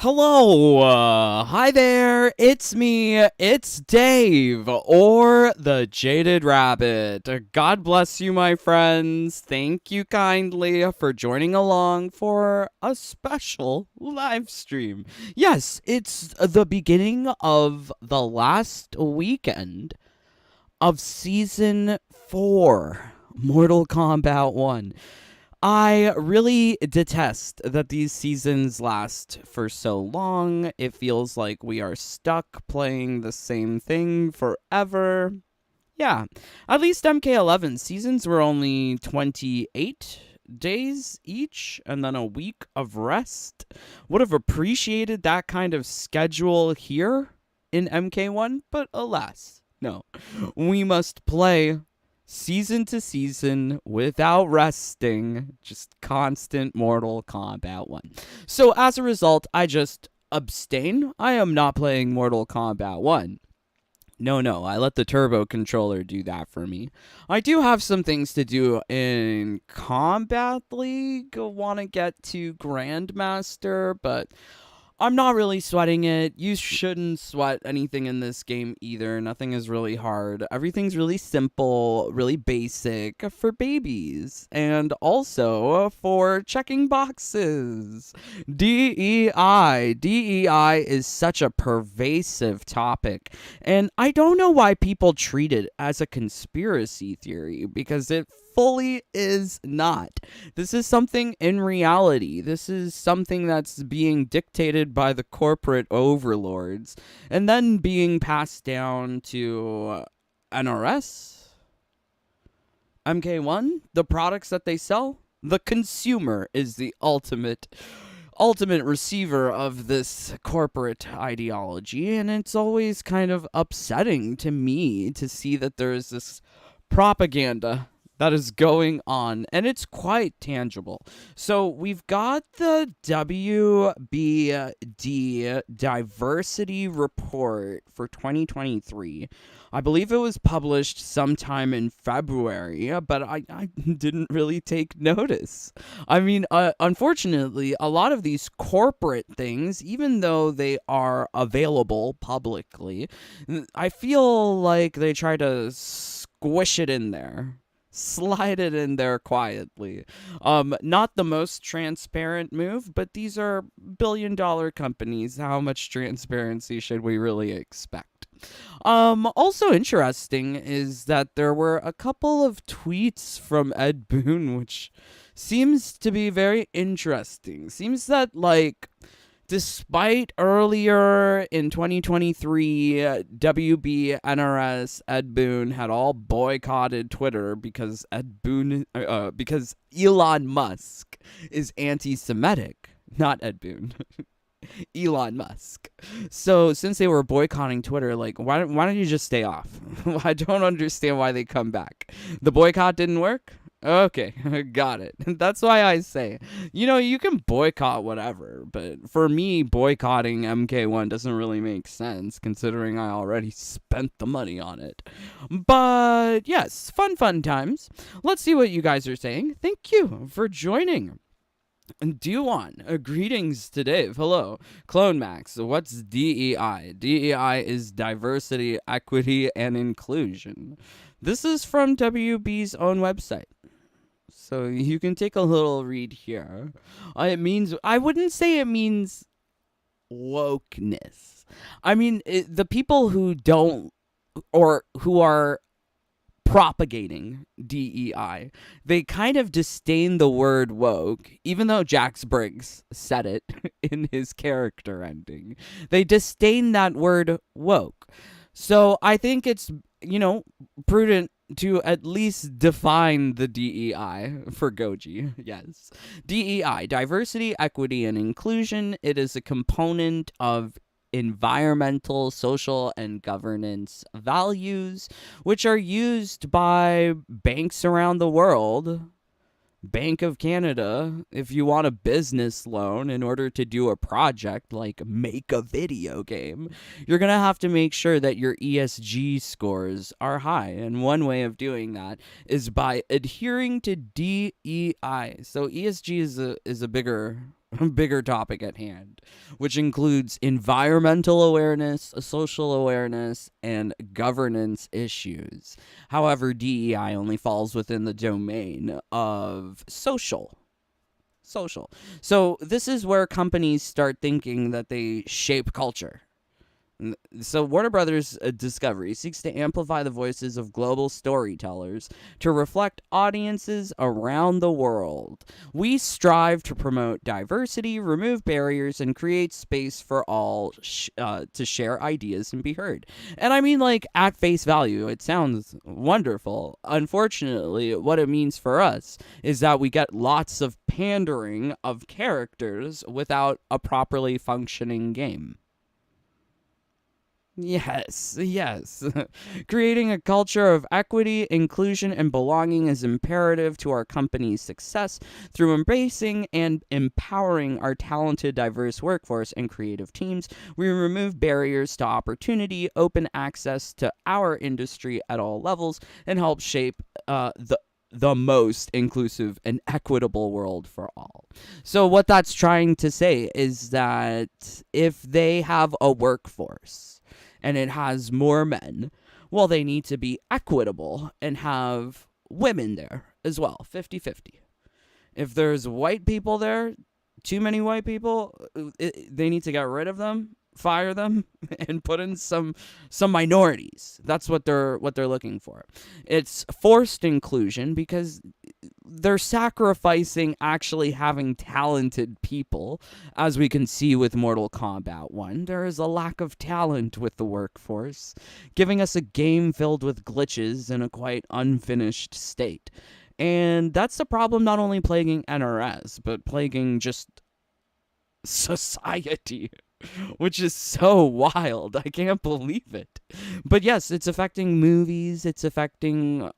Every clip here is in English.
Hello, hi there, it's me, it's Dave, or the Jaded Rabbit. God bless you, my friends. Thank you kindly for joining along for a special live stream. Yes, it's the beginning of the last weekend of Season 4, Mortal Kombat 1. I really detest that these seasons last for so long. It feels like we are stuck playing the same thing forever. Yeah, at least MK11 seasons were only 28 days each and then a week of rest. Would have appreciated that kind of schedule here in MK1, but alas, no. We must play season to season without resting, just constant Mortal Kombat 1. So as a result, I just abstain. I am not playing Mortal Kombat 1. No, I let the turbo controller do that for me. I do have some things to do in Combat League. Want to get to Grandmaster, but I'm not really sweating it. You shouldn't sweat anything in this game either. Nothing is really hard. Everything's really simple, really basic for babies, and also for checking boxes. DEI. DEI is such a pervasive topic, and I don't know why people treat it as a conspiracy theory, because it fully is not. This is something in reality. This is something that's being dictated by the corporate overlords and then being passed down to NRS, MK1, the products that they sell. The consumer is the ultimate receiver of this corporate ideology, and it's always kind of upsetting to me to see that there's this propaganda that is going on, and it's quite tangible. So we've got the WBD Diversity Report for 2023. I believe it was published sometime in February, but I didn't really take notice. I mean, unfortunately, a lot of these corporate things, even though they are available publicly, I feel like they try to squish it in there, slide it in there quietly. Not the most transparent move, but these are billion-dollar companies. How much transparency should we really expect? Also interesting is that there were a couple of tweets from Ed Boon, which seems to be very interesting. Seems that, like, despite earlier in 2023, WB, NRS, Ed Boon had all boycotted Twitter because because Elon Musk is anti-Semitic, not Ed Boon. Elon Musk. So since they were boycotting Twitter, like, why don't you just stay off? I don't understand why they come back. The boycott didn't work? Okay, got it. That's why I say, you can boycott whatever, but for me, boycotting MK1 doesn't really make sense, considering I already spent the money on it. But yes, fun times. Let's see what you guys are saying. Thank you for joining. Duan, greetings to Dave. Hello. Clone Max, what's DEI? DEI is diversity, equity, and inclusion. This is from WB's own website, so you can take a little read here. I wouldn't say it means wokeness. I mean, the people who don't, or who are propagating DEI, they kind of disdain the word woke, even though Jax Briggs said it in his character ending. They disdain that word woke. So I think it's, prudent to at least define the DEI for Goji. Yes. DEI, diversity, equity, and inclusion. It is a component of environmental, social, and governance values, which are used by banks around the world. Bank of Canada, if you want a business loan in order to do a project like make a video game, you're going to have to make sure that your ESG scores are high. And one way of doing that is by adhering to DEI. So ESG is a bigger bigger topic at hand, which includes environmental awareness, social awareness, and governance issues. However, DEI only falls within the domain of social. So this is where companies start thinking that they shape culture. So Warner Brothers Discovery seeks to amplify the voices of global storytellers to reflect audiences around the world. We strive to promote diversity, remove barriers, and create space for all to share ideas and be heard. And I mean, like, at face value, it sounds wonderful. Unfortunately, what it means for us is that we get lots of pandering of characters without a properly functioning game. Yes. Creating a culture of equity, inclusion, and belonging is imperative to our company's success. Through embracing and empowering our talented, diverse workforce and creative teams, we remove barriers to opportunity, open access to our industry at all levels, and help shape the most inclusive and equitable world for all. So what that's trying to say is that if they have a workforce and it has more men, well, they need to be equitable and have women there as well, 50-50. If there's white people there, too many white people, they need to get rid of them, fire them, and put in some minorities. That's what they're looking for. It's forced inclusion because they're sacrificing actually having talented people. As we can see with Mortal Kombat 1, there is a lack of talent with the workforce, giving us a game filled with glitches in a quite unfinished state. And that's the problem not only plaguing NRS, but plaguing just society, which is so wild. I can't believe it. But yes, it's affecting movies. It's affecting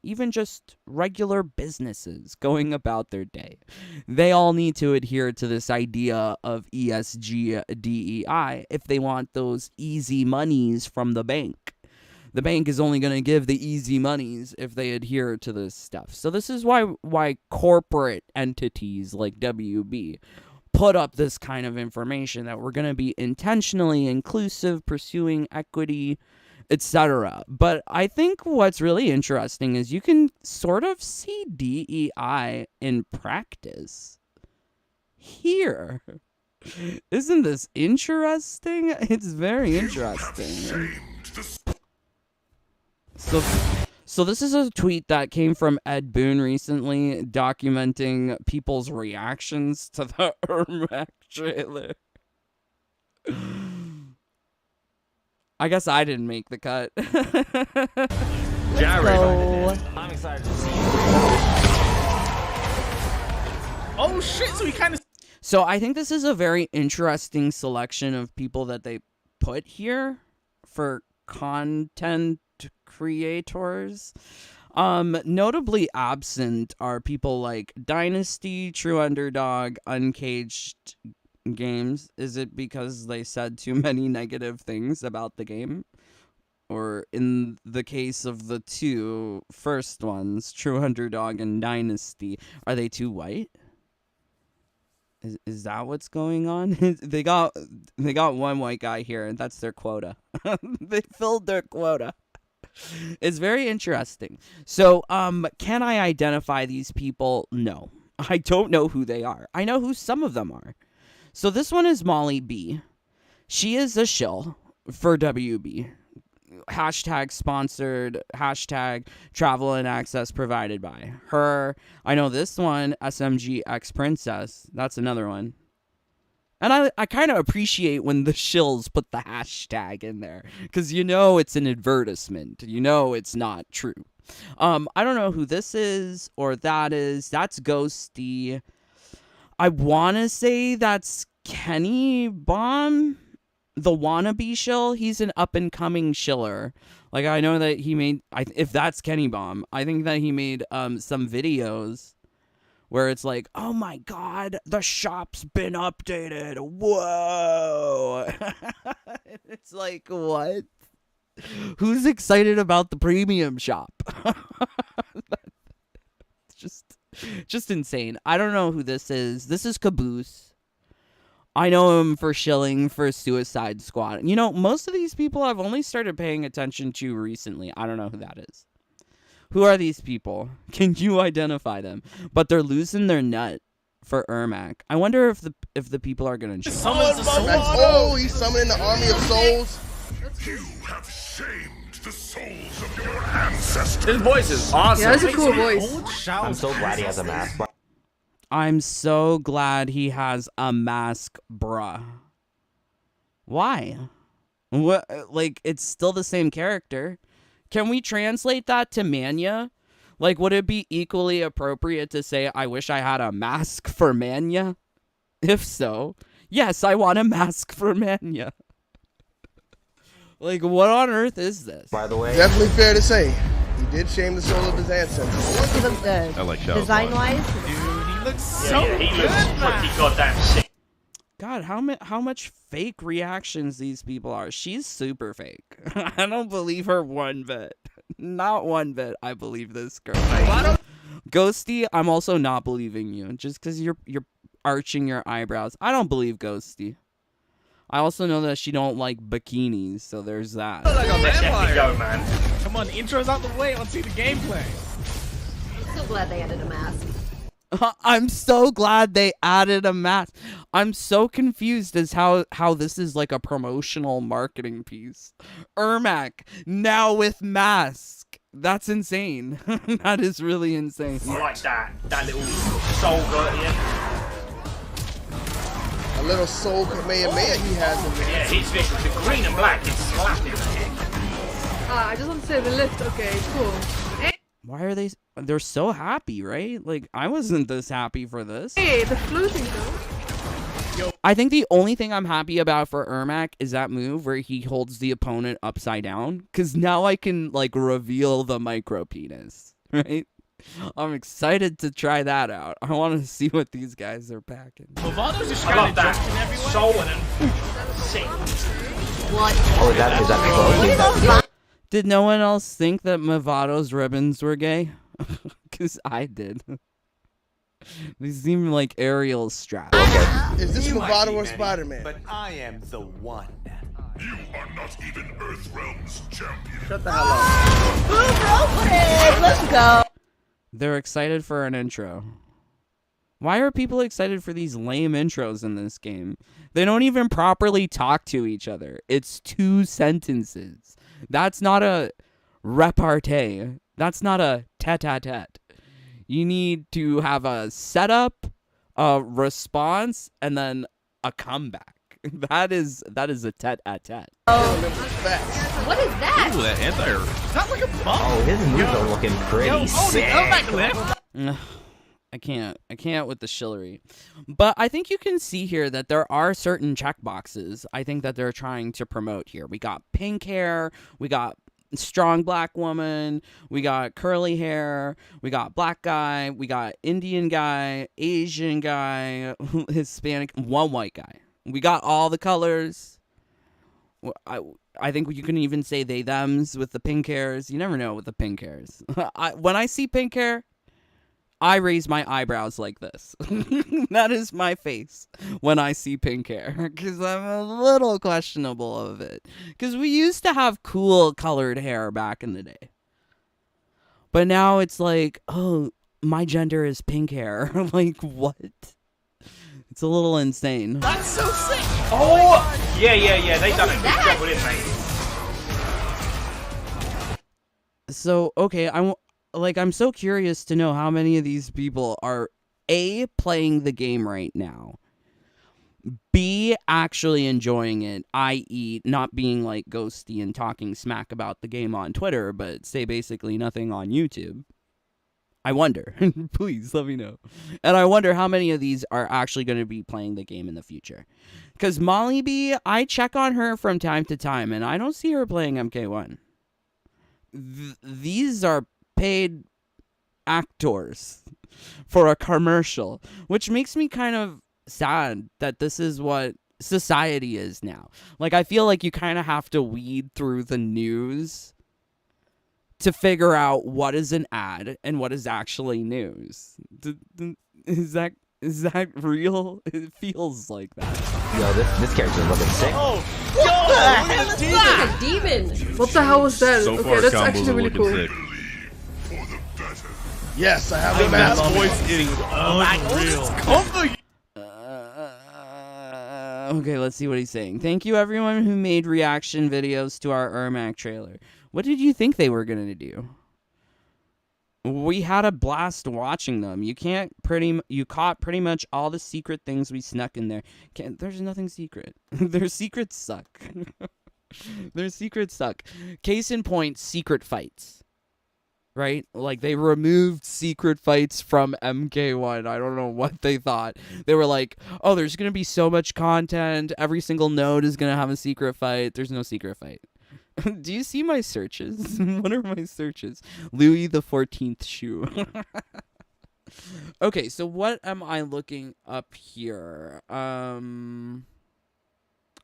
even just regular businesses going about their day. They all need to adhere to this idea of ESG DEI if they want those easy monies from the bank. The bank is only going to give the easy monies if they adhere to this stuff. So this is why corporate entities like WB put up this kind of information that we're going to be intentionally inclusive, pursuing equity, etc. But I think what's really interesting is you can sort of see DEI in practice here. Isn't this interesting? It's very interesting. So this is a tweet that came from Ed Boon recently, documenting people's reactions to the Ermac trailer. I guess I didn't make the cut. Jared. I'm excited to see you. Oh shit, so he kind of... So I think this is a very interesting selection of people that they put here for content creators. Notably absent are people like Dynasty, True Underdog, Uncaged Games. Is it because they said too many negative things about the game? Or in the case of the two first ones, True Underdog and Dynasty, are they too white? Is that what's going on? They got one white guy here, and that's their quota. They filled their quota. It's very interesting. So, can I identify these people? No. I don't know who they are. I know who some of them are. So this one is Molly B. She is a shill for WB. Hashtag sponsored, hashtag travel and access provided by her. I know this one, SMG X Princess. That's another one. And I kind of appreciate when the shills put the hashtag in there, because you know it's an advertisement. You know it's not true. I don't know who this is or that is. That's Ghosty. I want to say that's Kenny Bomb, the wannabe shill. He's an up-and-coming shiller. Like, I know that he made... if that's Kenny Bomb, I think that he made some videos where it's like, oh my god, the shop's been updated. Whoa. It's like, what? Who's excited about the premium shop? Just insane. I don't know who this is. This is Caboose. I know him for shilling for Suicide Squad. You know, most of these people I've only started paying attention to recently. I don't know who that is. Who are these people? Can you identify them? But they're losing their nut for Ermac. I wonder if the people are gonna. Oh, he's summoning the army of souls. You have shamed the souls of your ancestors. His voice is awesome. Yeah, that's a cool voice. I'm so glad he has a mask. I'm so glad he has a mask, bruh. Why? What? Like, it's still the same character. Can we translate that to Mania? Like, would it be equally appropriate to say, I wish I had a mask for Mania? If so, yes, I want a mask for Mania. Like, what on earth is this? By the way, Definitely fair to say, he did shame the soul of his ancestors. He looks good. I like Design-wise, he looks so good, he looks pretty goddamn sick. God, how much fake reactions these people are. She's super fake. I don't believe her one bit. Not one bit. I believe this girl. Ghosty, I'm also not believing you. Just because you're arching your eyebrows. I don't believe Ghosty. I also know that she don't like bikinis, so there's that. Like a vampire. Go, man. Come on, the intro's out the way. Let's see the gameplay. I'm so glad they added a mask. I'm so glad they added a mask. I'm so confused as how this is like a promotional marketing piece. Ermac, now with mask. That's insane. That is really insane. I like that little soul got here. A little soul Kamehameha he has in there. Yeah, his visuals, the green and black, it's slapping. I just want to say the lift. Okay, cool. Why are they're so happy, right? Like, I wasn't this happy for this. Hey, the floating though. I think the only thing I'm happy about for Ermac is that move where he holds the opponent upside down. Because now I can, like, reveal the micro penis, right? I'm excited to try that out. I want to see what these guys are packing. Movado's just kind of jumping everywhere. Soul and sick. What? Oh, is that close? Did no one else think that Movado's ribbons were gay? Because I did. These seem like Ariel's straps. Is this Movado or Spider-Man? But I am the one. You are not even Earthrealm's champion. Shut the hell up. Okay, let's go. They're excited for an intro. Why are people excited for these lame intros in this game? They don't even properly talk to each other. It's 2 sentences. That's not a repartee. That's not a tete-a-tete. You need to have a setup, a response, and then a comeback. That is a tete-a-tete. What is that? Ooh, that anti-air. Is that like a bump? Oh, his moves are looking pretty sick. I can't with the shillery. But I think you can see here that there are certain checkboxes I think that they're trying to promote here. We got pink hair, we got strong black woman, we got curly hair, we got black guy, we got Indian guy, Asian guy, Hispanic, one white guy. We got all the colors. I think you can even say they thems with the pink hairs. You never know with the pink hairs. When I see pink hair, I raise my eyebrows like this. That is my face when I see pink hair. Because I'm a little questionable of it. Because we used to have cool colored hair back in the day. But now it's like, oh, my gender is pink hair. Like, what? It's a little insane. That's so sick. Oh, yeah. They done a good job with it, mate. So, okay, I'm so curious to know how many of these people are A, playing the game right now, B, actually enjoying it, i.e. not being like ghosty and talking smack about the game on Twitter, but say basically nothing on YouTube. I wonder. Please let me know. And I wonder how many of these are actually going to be playing the game in the future. Because Molly B, I check on her from time to time, and I don't see her playing MK1. These are paid actors for a commercial, which makes me kind of sad that this is what society is now. Like, I feel like you kind of have to weed through the news to figure out what is an ad and what is actually news. Is that Is that real? It feels like that. Yo, this character's looking sick. Oh, yo, look at the demon. Like a demon. What the hell was that? So Okay, far, that's combos actually are really looking cool. sick. Yes, I have the That mask. voice getting unreal. Combo. Okay, let's see what he's saying. Thank you, everyone who made reaction videos to our Ermac trailer. What did you think they were gonna do? We had a blast watching them. You caught pretty much all the secret things we snuck in there. There's nothing secret. Their secrets suck. Their secrets suck. Case in point, secret fights. Right? Like, they removed secret fights from MK1. I don't know what they thought. They were like, oh, there's going to be so much content. Every single node is going to have a secret fight. There's no secret fight. Do you see my searches? What are my searches? Louis the 14th shoe. Okay, so what am I looking up here?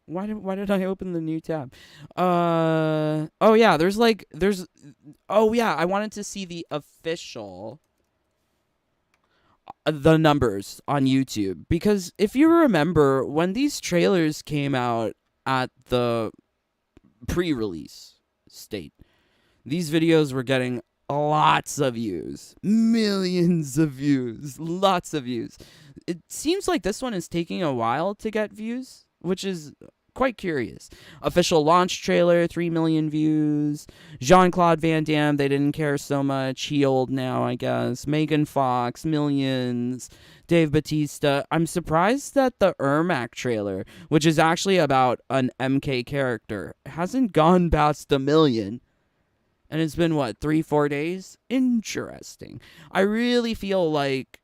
Why did I open the new tab? Oh yeah, oh yeah, I wanted to see the official the numbers on YouTube, because if you remember when these trailers came out at the pre-release state, these videos were getting lots of views, millions of views, lots of views. It seems like this one is taking a while to get views, which is quite curious. Official launch trailer, 3 million views. Jean-Claude Van Damme, they didn't care so much. He old now, I guess. Megan Fox, millions. Dave Bautista. I'm surprised that the Ermac trailer, which is actually about an MK character, hasn't gone past 1 million. And it's been, what, 3-4 days? Interesting. I really feel like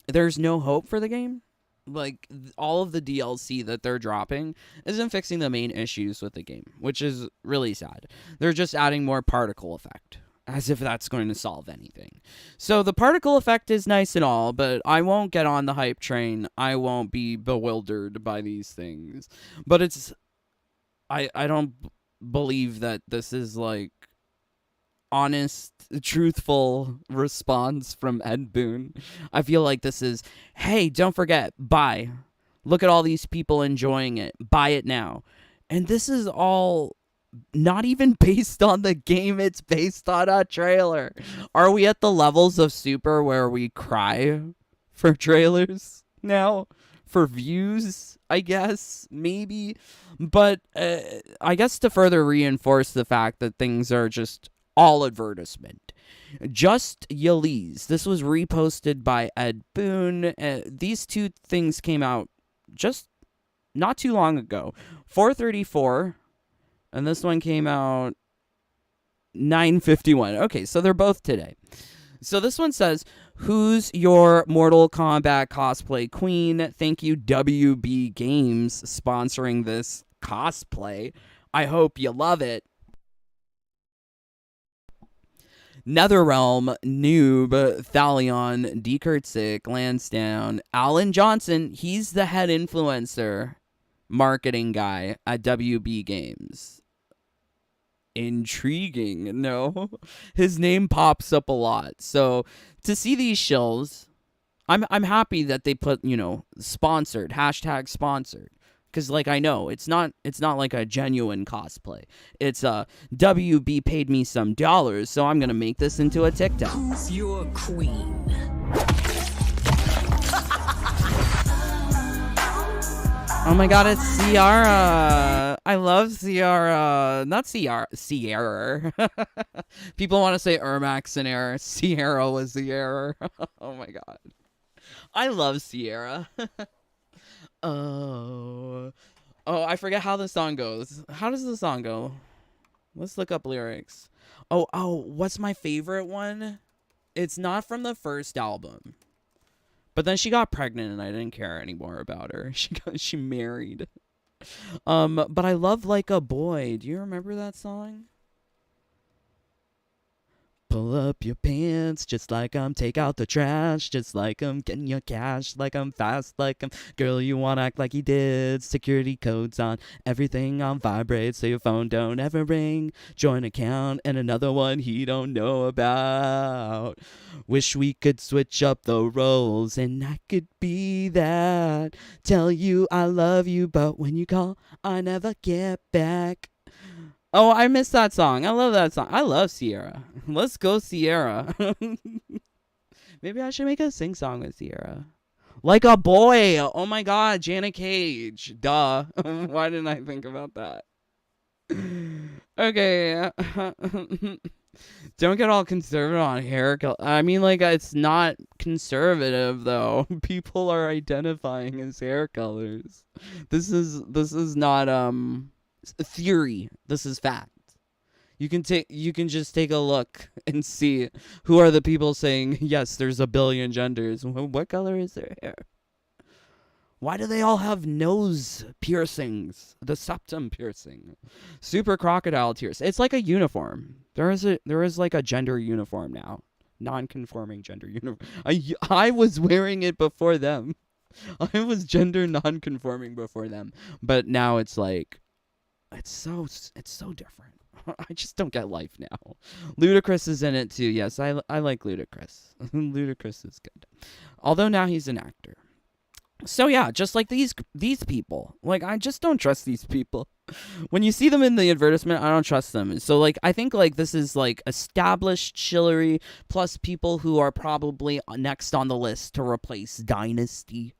there's no hope for the game. Like, all of the DLC that they're dropping isn't fixing the main issues with the game, which is really sad. They're just adding more particle effect, as if that's going to solve anything. So the particle effect is nice and all, but I won't get on the hype train. I won't be bewildered by these things. But it's... I don't believe that this is, like, honest, truthful response from Ed Boon. I feel like this is, hey, don't forget, buy. Look at all these people enjoying it. Buy it now. And this is all not even based on the game. It's based on a trailer. Are we at the levels of Super where we cry for trailers now? For views, I guess, maybe. But I guess to further reinforce the fact that things are just all advertisement. Just Yaliz. This was reposted by Ed Boon. These two things came out just not too long ago. 4:34, and this one came out 9:51. Okay, so they're both today. So this one says, who's your Mortal Kombat cosplay queen? Thank you, WB Games, sponsoring this cosplay. I hope you love it. Netherrealm, Noob, Thalion, Dekurtzik, Lansdowne, Alan Johnson. He's the head influencer marketing guy at WB Games. Intriguing, no? His name pops up a lot. So to see these shills, I'm happy that they put, sponsored, hashtag sponsored. Because, like, I know, it's not like a genuine cosplay. It's WB paid me some dollars, so I'm going to make this into a TikTok. Who's your queen? Oh my god, it's Ciara. I love Ciara. Not Ciara. Sierra. People want to say Ermac's an error. Sierra was the error. Oh my god. I love Sierra. Oh, I forget how the song goes. How does the song go? Let's look up lyrics. Oh, what's my favorite one? It's not from the first album. But then she got pregnant and I didn't care anymore about her. She married. But I love Like a Boy. Do you remember that song? Pull up your pants, just like take out the trash, just like getting your cash, like fast, like girl, you wanna act like he did. Security codes on, everything on vibrate, so your phone don't ever ring. Joint account and another one he don't know about. Wish we could switch up the roles and I could be that. Tell you I love you, but when you call, I never get back. Oh, I missed that song. I love that song. I love Sierra. Let's go, Sierra. Maybe I should make a sing song with Sierra. Like a boy. Oh my god, Janet Cage. Duh. Why didn't I think about that? Okay. Don't get all conservative on hair color. I mean, like, it's not conservative, though. People are identifying as hair colors. This is not, theory. This is fact. You can just take a look and see who are the people saying, yes, there's a billion genders. What color is their hair? Why do they all have nose piercings? The septum piercing. Super crocodile tears. It's like a uniform. There is like a gender uniform now. Non-conforming gender uniform. I was wearing it before them. I was gender non-conforming before them. But now it's like, it's so different. I just don't get life now. Ludacris is in it too. Yes, I like Ludacris. Ludacris is good. Although now he's an actor. So yeah, just like these people. Like, I just don't trust these people. When you see them in the advertisement, I don't trust them. So like, I think like this is like established chivalry plus people who are probably next on the list to replace Dynasty.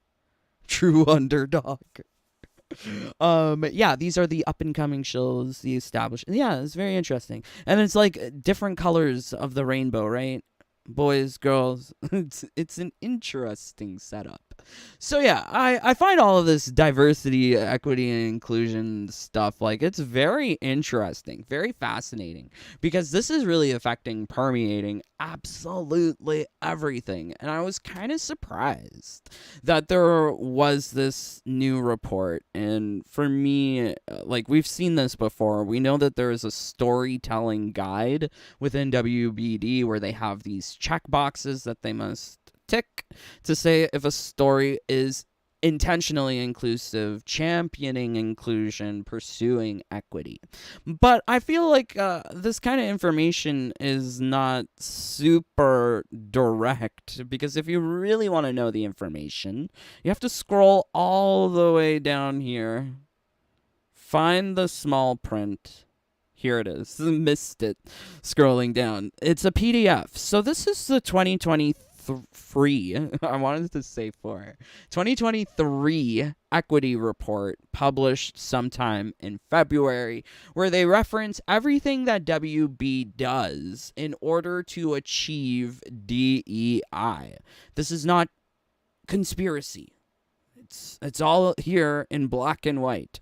True underdog. Yeah, these are the up and coming shows, the established. Yeah, it's very interesting. And it's like different colors of the rainbow, right? Boys, girls. It's an interesting setup. So yeah, I find all of this diversity, equity, and inclusion stuff, like, it's very interesting, very fascinating, because this is really affecting, permeating absolutely everything. And I was kind of surprised that there was this new report. And for me, like, we've seen this before. We know that there is a storytelling guide within WBD where they have these check boxes that they must tick to say if a story is intentionally inclusive, championing inclusion, pursuing equity. But I feel like this kind of information is not super direct, because if you really want to know the information, you have to scroll all the way down here, find the small print. Here it is. Missed it. Scrolling down. It's a PDF. So this is the 2023. I wanted to say 2023 equity report published sometime in February, where they reference everything that WB does in order to achieve DEI. This is not conspiracy. It's all here in black and white.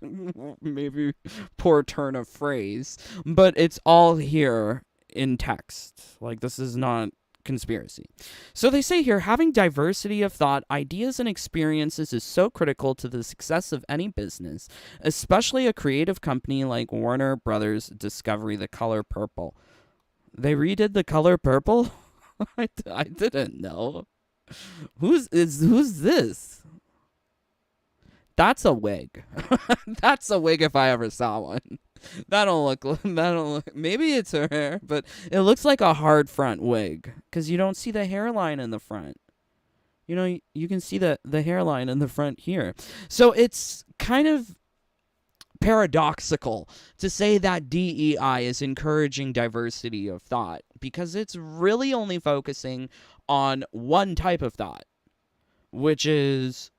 Maybe poor turn of phrase, but it's all here in text. Like, this is not conspiracy. So they say here, having diversity of thought, ideas, and experiences is so critical to the success of any business, especially a creative company like Warner Brothers Discovery, The Color Purple. They redid The Color Purple? I didn't know. Who's this? That's a wig. That's a wig if I ever saw one. That'll look, maybe it's her hair, but it looks like a hard front wig, because you don't see the hairline in the front. You know, you can see the hairline in the front here. So it's kind of paradoxical to say that DEI is encouraging diversity of thought, because it's really only focusing on one type of thought, which is,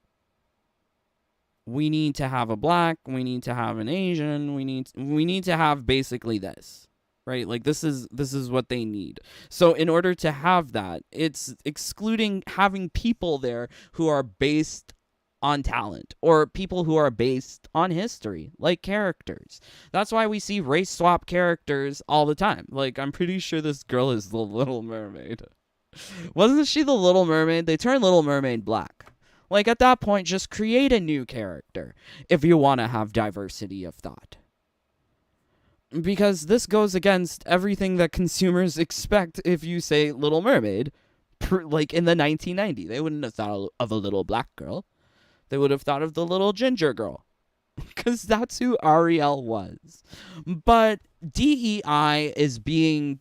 we need to have a black, we need to have an Asian, we need to have basically this, right? Like, this is what they need. So in order to have that, it's excluding having people there who are based on talent, or people who are based on history, like characters. That's why we see race swap characters all the time. Like, I'm pretty sure this girl is the Little Mermaid. Wasn't she the Little Mermaid? They turned Little Mermaid black. Like, at that point, just create a new character if you want to have diversity of thought. because this goes against everything that consumers expect if you say Little Mermaid. Like in the 1990s, they wouldn't have thought of a little black girl. They would have thought of the little ginger girl. Because that's who Ariel was. But DEI is being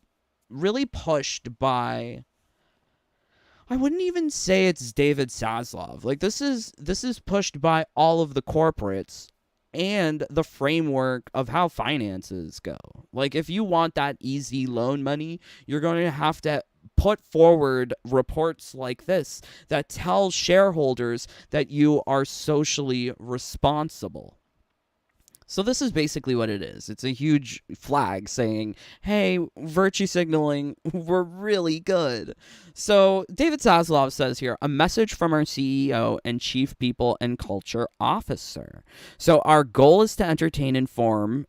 really pushed by, I wouldn't even say it's David Zaslav. Like this is pushed by all of the corporates and the framework of how finances go. Like if you want that easy loan money, you're going to have to put forward reports like this that tell shareholders that you are socially responsible. So this is basically what it is. It's a huge flag saying, hey, virtue signaling, we're really good. So David Zaslav says here, a message from our CEO and Chief People and Culture Officer. So our goal is to entertain, inform.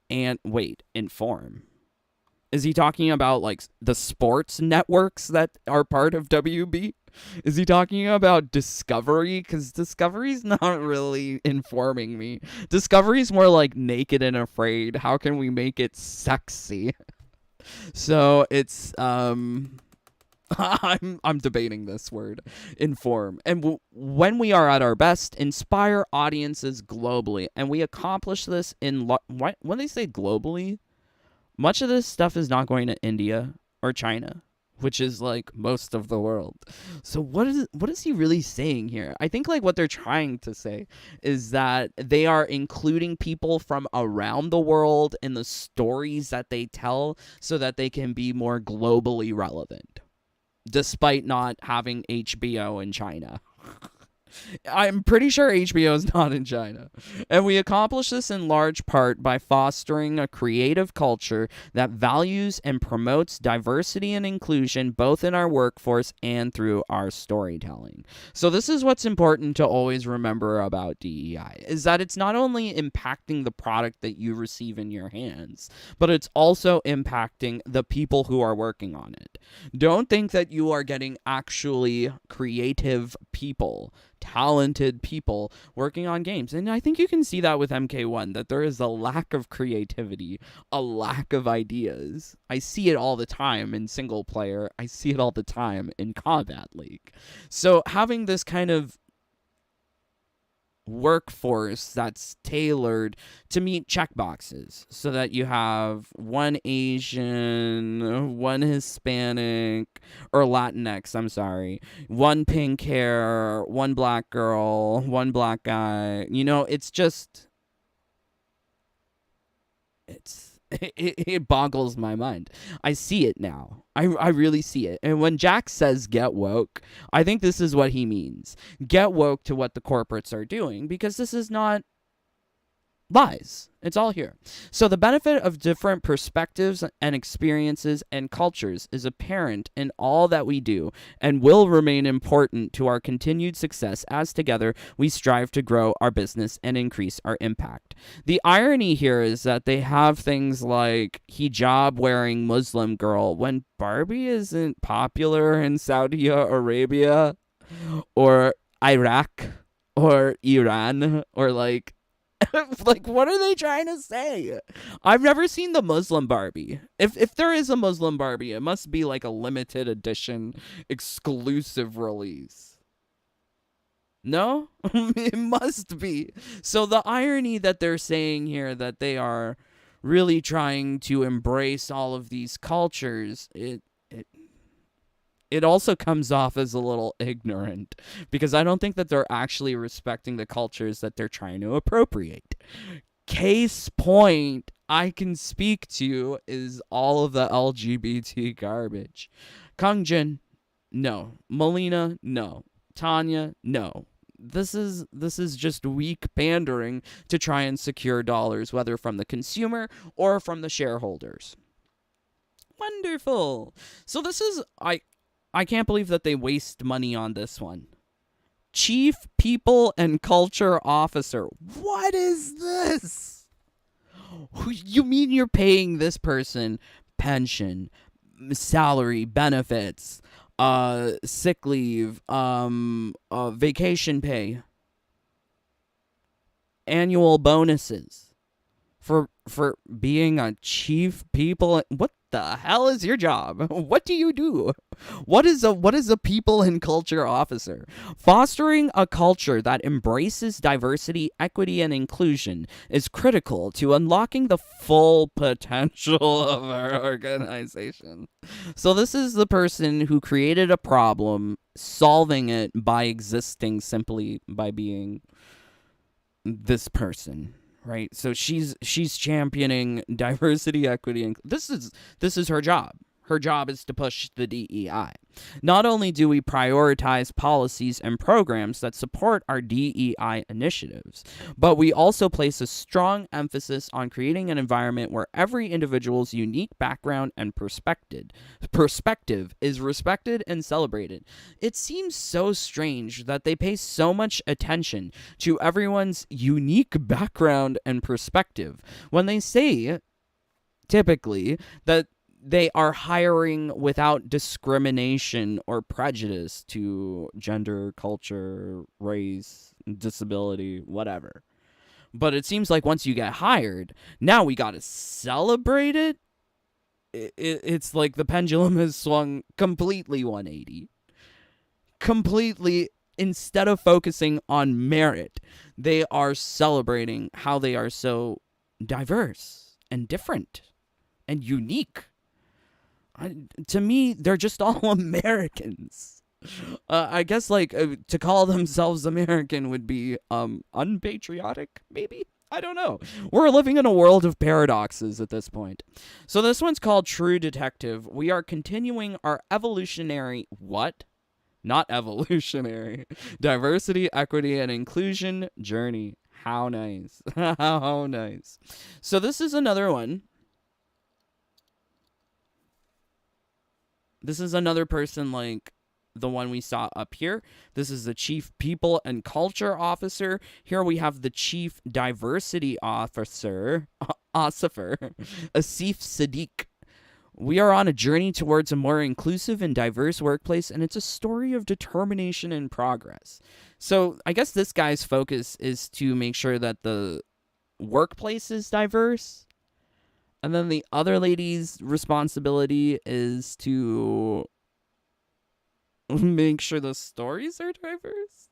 Is he talking about like the sports networks that are part of WB? Is he talking about Discovery? Because Discovery's not really informing me. Discovery's more like Naked and Afraid. How can we make it sexy? So it's I'm debating this word, inform. And when we are at our best, inspire audiences globally. And we accomplish this in when they say globally, much of this stuff is not going to India or China, which is like most of the world. So what is he really saying here? I think like what they're trying to say is that they are including people from around the world in the stories that they tell so that they can be more globally relevant, despite not having HBO in China. I'm pretty sure HBO is not in China. And we accomplish this in large part by fostering a creative culture that values and promotes diversity and inclusion both in our workforce and through our storytelling. So this is what's important to always remember about DEI, is that it's not only impacting the product that you receive in your hands, but it's also impacting the people who are working on it. Don't think that you are getting actually creative people, talented people working on games. And I think you can see that with MK1, that there is a lack of creativity, a lack of ideas. I see it all the time in single player. I see it all the time in Kombat League. So having this kind of workforce that's tailored to meet checkboxes so that you have one Asian, one Hispanic, or Latinx, I'm sorry, one pink hair, one black girl, one black guy. You know, it's just, it boggles my mind. I see it now. I really see it. And when Jack says get woke, I think this is what he means. Get woke to what the corporates are doing, because this is not lies. It's all here. So the benefit of different perspectives and experiences and cultures is apparent in all that we do and will remain important to our continued success as together we strive to grow our business and increase our impact. The irony here is that they have things like hijab wearing Muslim girl when Barbie isn't popular in Saudi Arabia or Iraq or Iran or like like, what are they trying to say? I've never seen the Muslim Barbie. If there is a Muslim Barbie, it must be like a limited edition exclusive release. No? It must be. So the irony that they're saying here, that they are really trying to embrace all of these cultures, it also comes off as a little ignorant, because I don't think that they're actually respecting the cultures that they're trying to appropriate. Case point I can speak to is all of the LGBT garbage. Kungjin, no. Melina, no. Tanya, no. This is just weak pandering to try and secure dollars, whether from the consumer or from the shareholders. Wonderful. So this is, I can't believe that they waste money on this one. Chief People and Culture Officer. What is this? You mean you're paying this person pension, salary, benefits, sick leave, vacation pay, annual bonuses, for being a chief people. What the hell is your job? What do you do? What is a people and culture officer? Fostering a culture that embraces diversity, equity, and inclusion is critical to unlocking the full potential of our organization. So this is the person who created a problem, solving it by existing simply by being this person. Right, so she's championing diversity, equity, and this is her job. Her job is to push the DEI. Not only do we prioritize policies and programs that support our DEI initiatives, but we also place a strong emphasis on creating an environment where every individual's unique background and perspective is respected and celebrated. It seems so strange that they pay so much attention to everyone's unique background and perspective when they say, typically, that they are hiring without discrimination or prejudice to gender, culture, race, disability, whatever. But it seems like once you get hired, now we gotta celebrate it. It's like the pendulum has swung completely 180. Completely, instead of focusing on merit, they are celebrating how they are so diverse and different and unique. To me, they're just all Americans. I guess to call themselves American would be unpatriotic, maybe? I don't know. We're living in a world of paradoxes at this point. So this one's called True Detective. We are continuing our evolutionary... What? Not evolutionary. Diversity, equity, and inclusion journey. How nice. How nice. So this is another one. This is another person like the one we saw up here. This is the Chief People and Culture Officer. Here we have the Chief Diversity Officer, Asif Sadiq. We are on a journey towards a more inclusive and diverse workplace, and it's a story of determination and progress. So I guess this guy's focus is to make sure that the workplace is diverse. And then the other lady's responsibility is to make sure the stories are diverse.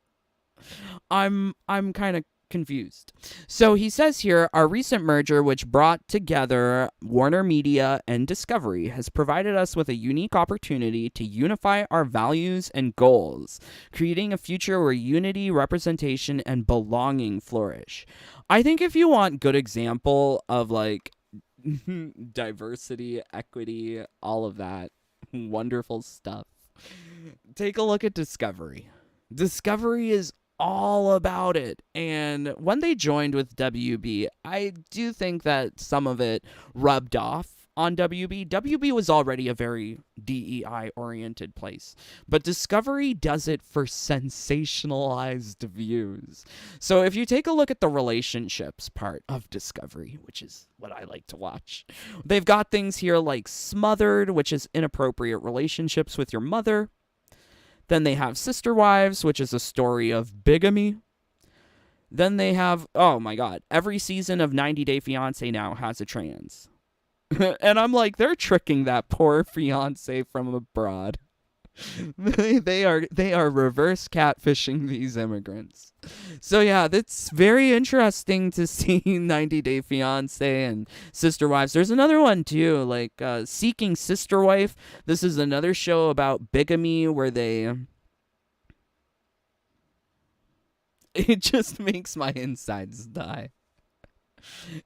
I'm kind of confused. So he says here, our recent merger, which brought together Warner Media and Discovery, has provided us with a unique opportunity to unify our values and goals, creating a future where unity, representation, and belonging flourish. I think if you want good example of diversity, equity, all of that wonderful stuff, take a look at Discovery. Discovery is all about it. And when they joined with WB, I do think that some of it rubbed off on WB. WB was already a very DEI oriented place, but Discovery does it for sensationalized views. So if you take a look at the relationships part of Discovery, which is what I like to watch, they've got things here like Smothered, which is inappropriate relationships with your mother. Then they have Sister Wives, which is a story of bigamy. Then they have, oh my god, every season of 90 Day Fiancé now has a trans. And I'm like, they're tricking that poor fiance from abroad. They are reverse catfishing these immigrants. So yeah, that's very interesting to see 90 Day Fiancé and Sister Wives. There's another one too, like Seeking Sister Wife. This is another show about bigamy where they... It just makes my insides die.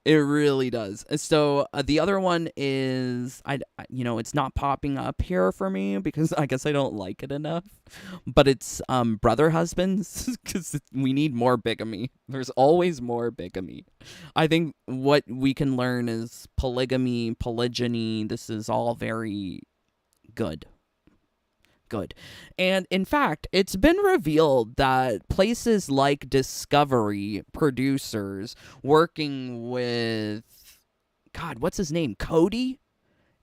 It really does. So the other one is, it's not popping up here for me because I guess I don't like it enough. But it's Brother Husbands, because we need more bigamy. There's always more bigamy. I think what we can learn is polygamy, polygyny. This is all very good. Good. And in fact, it's been revealed that places like Discovery producers working with, God, what's his name? Cody?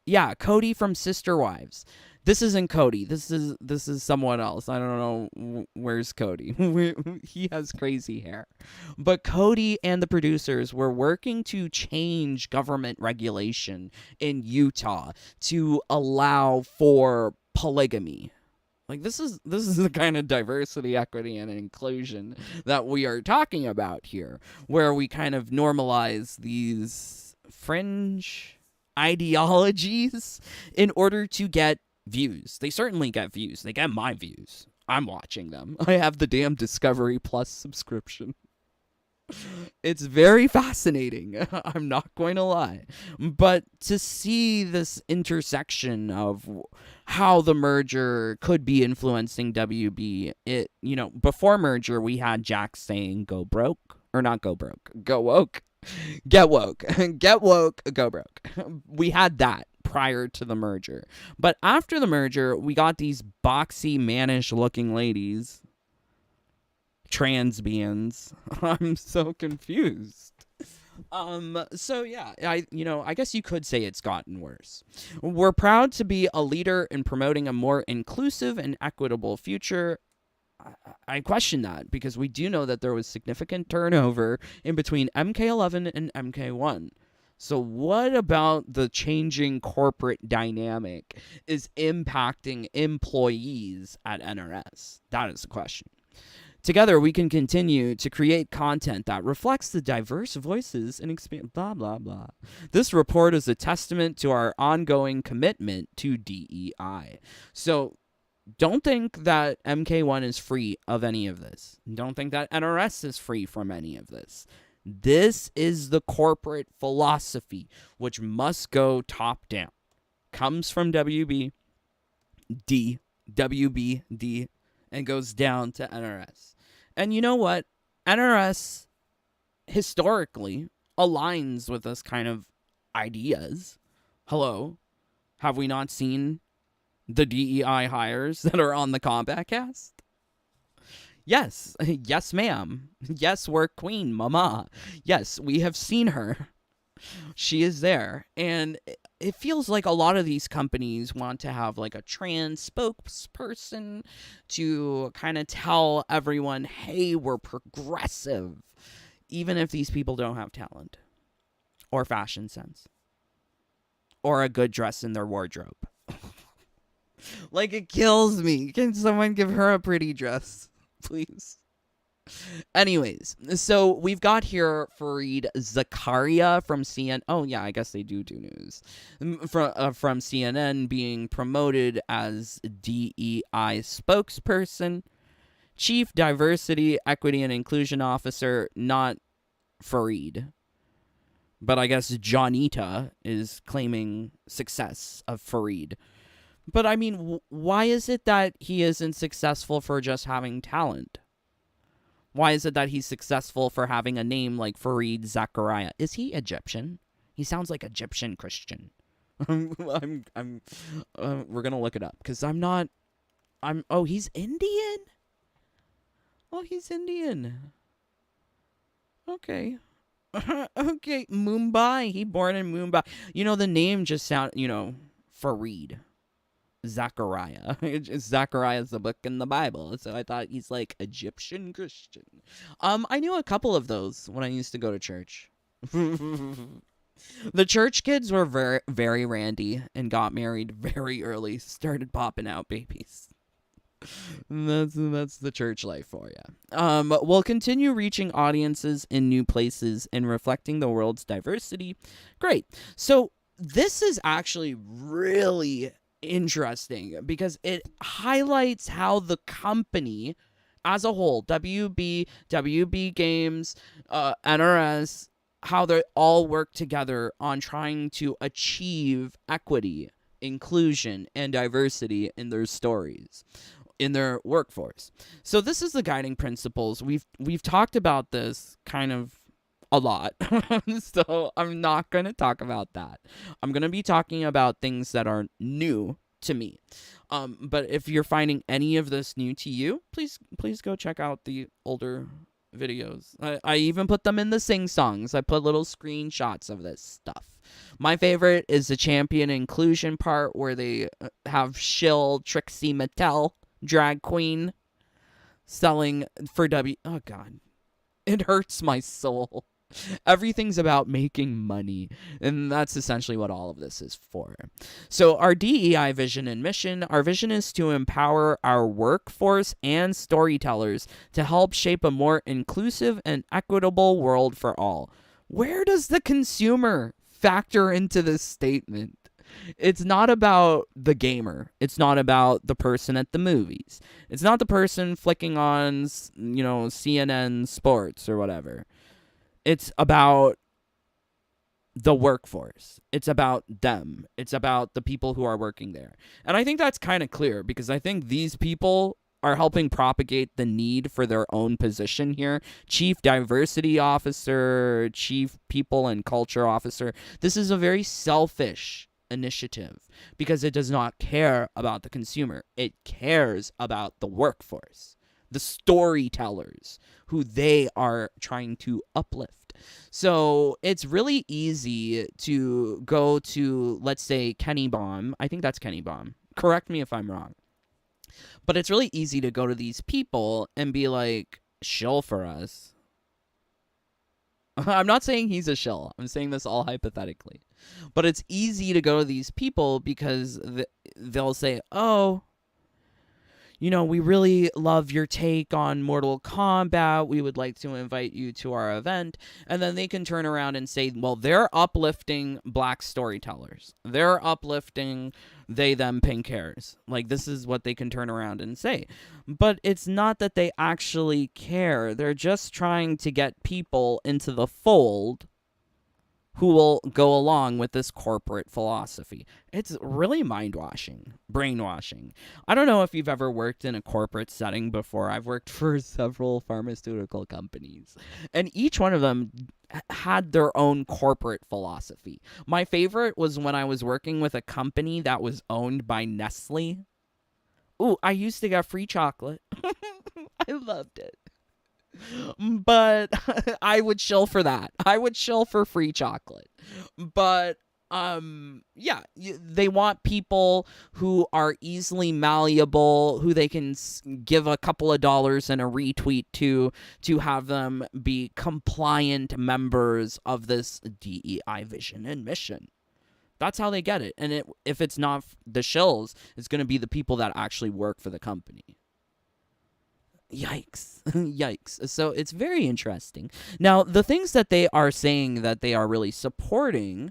Yeah, Cody from Sister Wives. This isn't Cody. This is someone else. I don't know where's Cody. He has crazy hair. But Cody and the producers were working to change government regulation in Utah to allow for polygamy. Like this is the kind of diversity, equity, and inclusion that we are talking about here, where we kind of normalize these fringe ideologies in order to get views. They certainly get views. They get my views. I'm watching them. I have the damn Discovery Plus subscription. It's very fascinating. I'm not going to lie. But to see this intersection of how the merger could be influencing WB, before merger, we had Jack saying go broke, or not go broke, go woke. Get woke. Get woke, go broke. We had that prior to the merger. But after the merger, we got these boxy, mannish looking ladies. Transbians. I'm so confused. So yeah, I guess you could say it's gotten worse. We're proud to be a leader in promoting a more inclusive and equitable future. I question that because we do know that there was significant turnover in between MK11 and MK1. So what about the changing corporate dynamic is impacting employees at NRS? That is the question. Together, we can continue to create content that reflects the diverse voices and experience, blah, blah, blah. This report is a testament to our ongoing commitment to DEI. So don't think that MK1 is free of any of this. Don't think that NRS is free from any of this. This is the corporate philosophy, which must go top down. Comes from WBD, and goes down to NRS. And you know what? NRS historically aligns with this kind of ideas. Hello? Have we not seen the DEI hires that are on the Kombat cast? Yes. Yes, ma'am. Yes, we're queen, mama. Yes, we have seen her. She is there. And it feels like a lot of these companies want to have like a trans spokesperson to kind of tell everyone, hey, we're progressive, even if these people don't have talent or fashion sense or a good dress in their wardrobe. Like, it kills me. Can someone give her a pretty dress, please? Anyways, so we've got here Fareed Zakaria from CNN. Oh, yeah, I guess they do news. From CNN being promoted as DEI spokesperson. Chief Diversity, Equity, and Inclusion Officer, not Fareed. But I guess Johnita is claiming success of Fareed. But I mean, why is it that he isn't successful for just having talent? Why is it that he's successful for having a name like Fareed Zakaria? Is he Egyptian? He sounds like Egyptian Christian. We're gonna look it up because oh, he's Indian? Oh, he's Indian. Okay. Okay, Mumbai. He born in Mumbai. You know, the name just sound, Fareed Zachariah. Zachariah is the book in the Bible, so I thought he's like Egyptian Christian. I knew a couple of those when I used to go to church. The church kids were very, very randy and got married very early, started popping out babies. That's the church life for you. We'll continue reaching audiences in new places and reflecting the world's diversity. Great. So this is actually really interesting because it highlights how the company as a whole, WB Games, NRS, how they all work together on trying to achieve equity, inclusion, and diversity in their stories, in their workforce. So this is the guiding principles. We've talked about this kind of a lot, so I'm not going to talk about that. I'm going to be talking about things that are new to me. But if you're finding any of this new to you, please go check out the older videos. I even put them in the sing songs. I put little screenshots of this stuff. My favorite is the champion inclusion part where they have shill Trixie Mattel, drag queen, selling for Oh, God. It hurts my soul. Everything's about making money, and that's essentially what all of this is for. So our DEI vision and mission, our vision is to empower our workforce and storytellers to help shape a more inclusive and equitable world for all. Where does the consumer factor into this statement? It's not about the gamer. It's not about the person at the movies. It's not the person flicking on, CNN Sports or whatever. It's about the workforce. It's about them. It's about the people who are working there. And I think that's kind of clear because I think these people are helping propagate the need for their own position here. Chief Diversity Officer, Chief People and Culture Officer. This is a very selfish initiative because it does not care about the consumer. It cares about the workforce, the storytellers who they are trying to uplift. So it's really easy to go to, let's say, Kenny Baum. I think that's Kenny Baum. Correct me if I'm wrong. But it's really easy to go to these people and be like, shill for us. I'm not saying he's a shill. I'm saying this all hypothetically. But it's easy to go to these people because they'll say, oh, we really love your take on Mortal Kombat. We would like to invite you to our event. And then they can turn around and say, well, they're uplifting black storytellers. They're uplifting they, them, pink hairs. Like, this is what they can turn around and say. But it's not that they actually care. They're just trying to get people into the fold who will go along with this corporate philosophy. It's really mind-washing, brainwashing. I don't know if you've ever worked in a corporate setting before. I've worked for several pharmaceutical companies, and each one of them had their own corporate philosophy. My favorite was when I was working with a company that was owned by Nestle. Ooh, I used to get free chocolate. I loved it. But I would chill for that. I would chill for free chocolate. But yeah, they want people who are easily malleable, who they can give a couple of dollars and a retweet to have them be compliant members of this DEI vision and mission. That's how they get it. And if it's not the shills, it's going to be the people that actually work for the company. Yikes. Yikes. So it's very interesting. Now, the things that they are saying that they are really supporting,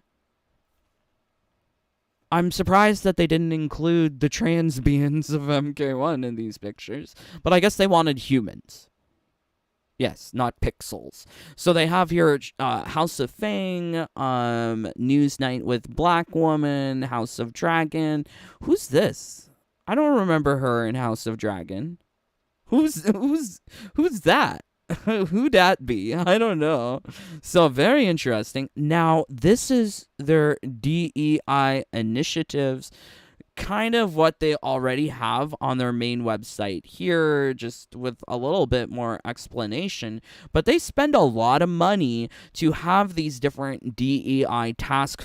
I'm surprised that they didn't include the trans beings of MK1 in these pictures, but I guess they wanted humans. Yes, not pixels. So they have here House of Fang, Newsnight with Black Woman, House of Dragon. Who's this? I don't remember her in House of Dragon. Who's that? Who'd that be? I don't know. So very interesting. Now, this is their DEI initiatives, kind of what they already have on their main website here, just with a little bit more explanation. But they spend a lot of money to have these different DEI task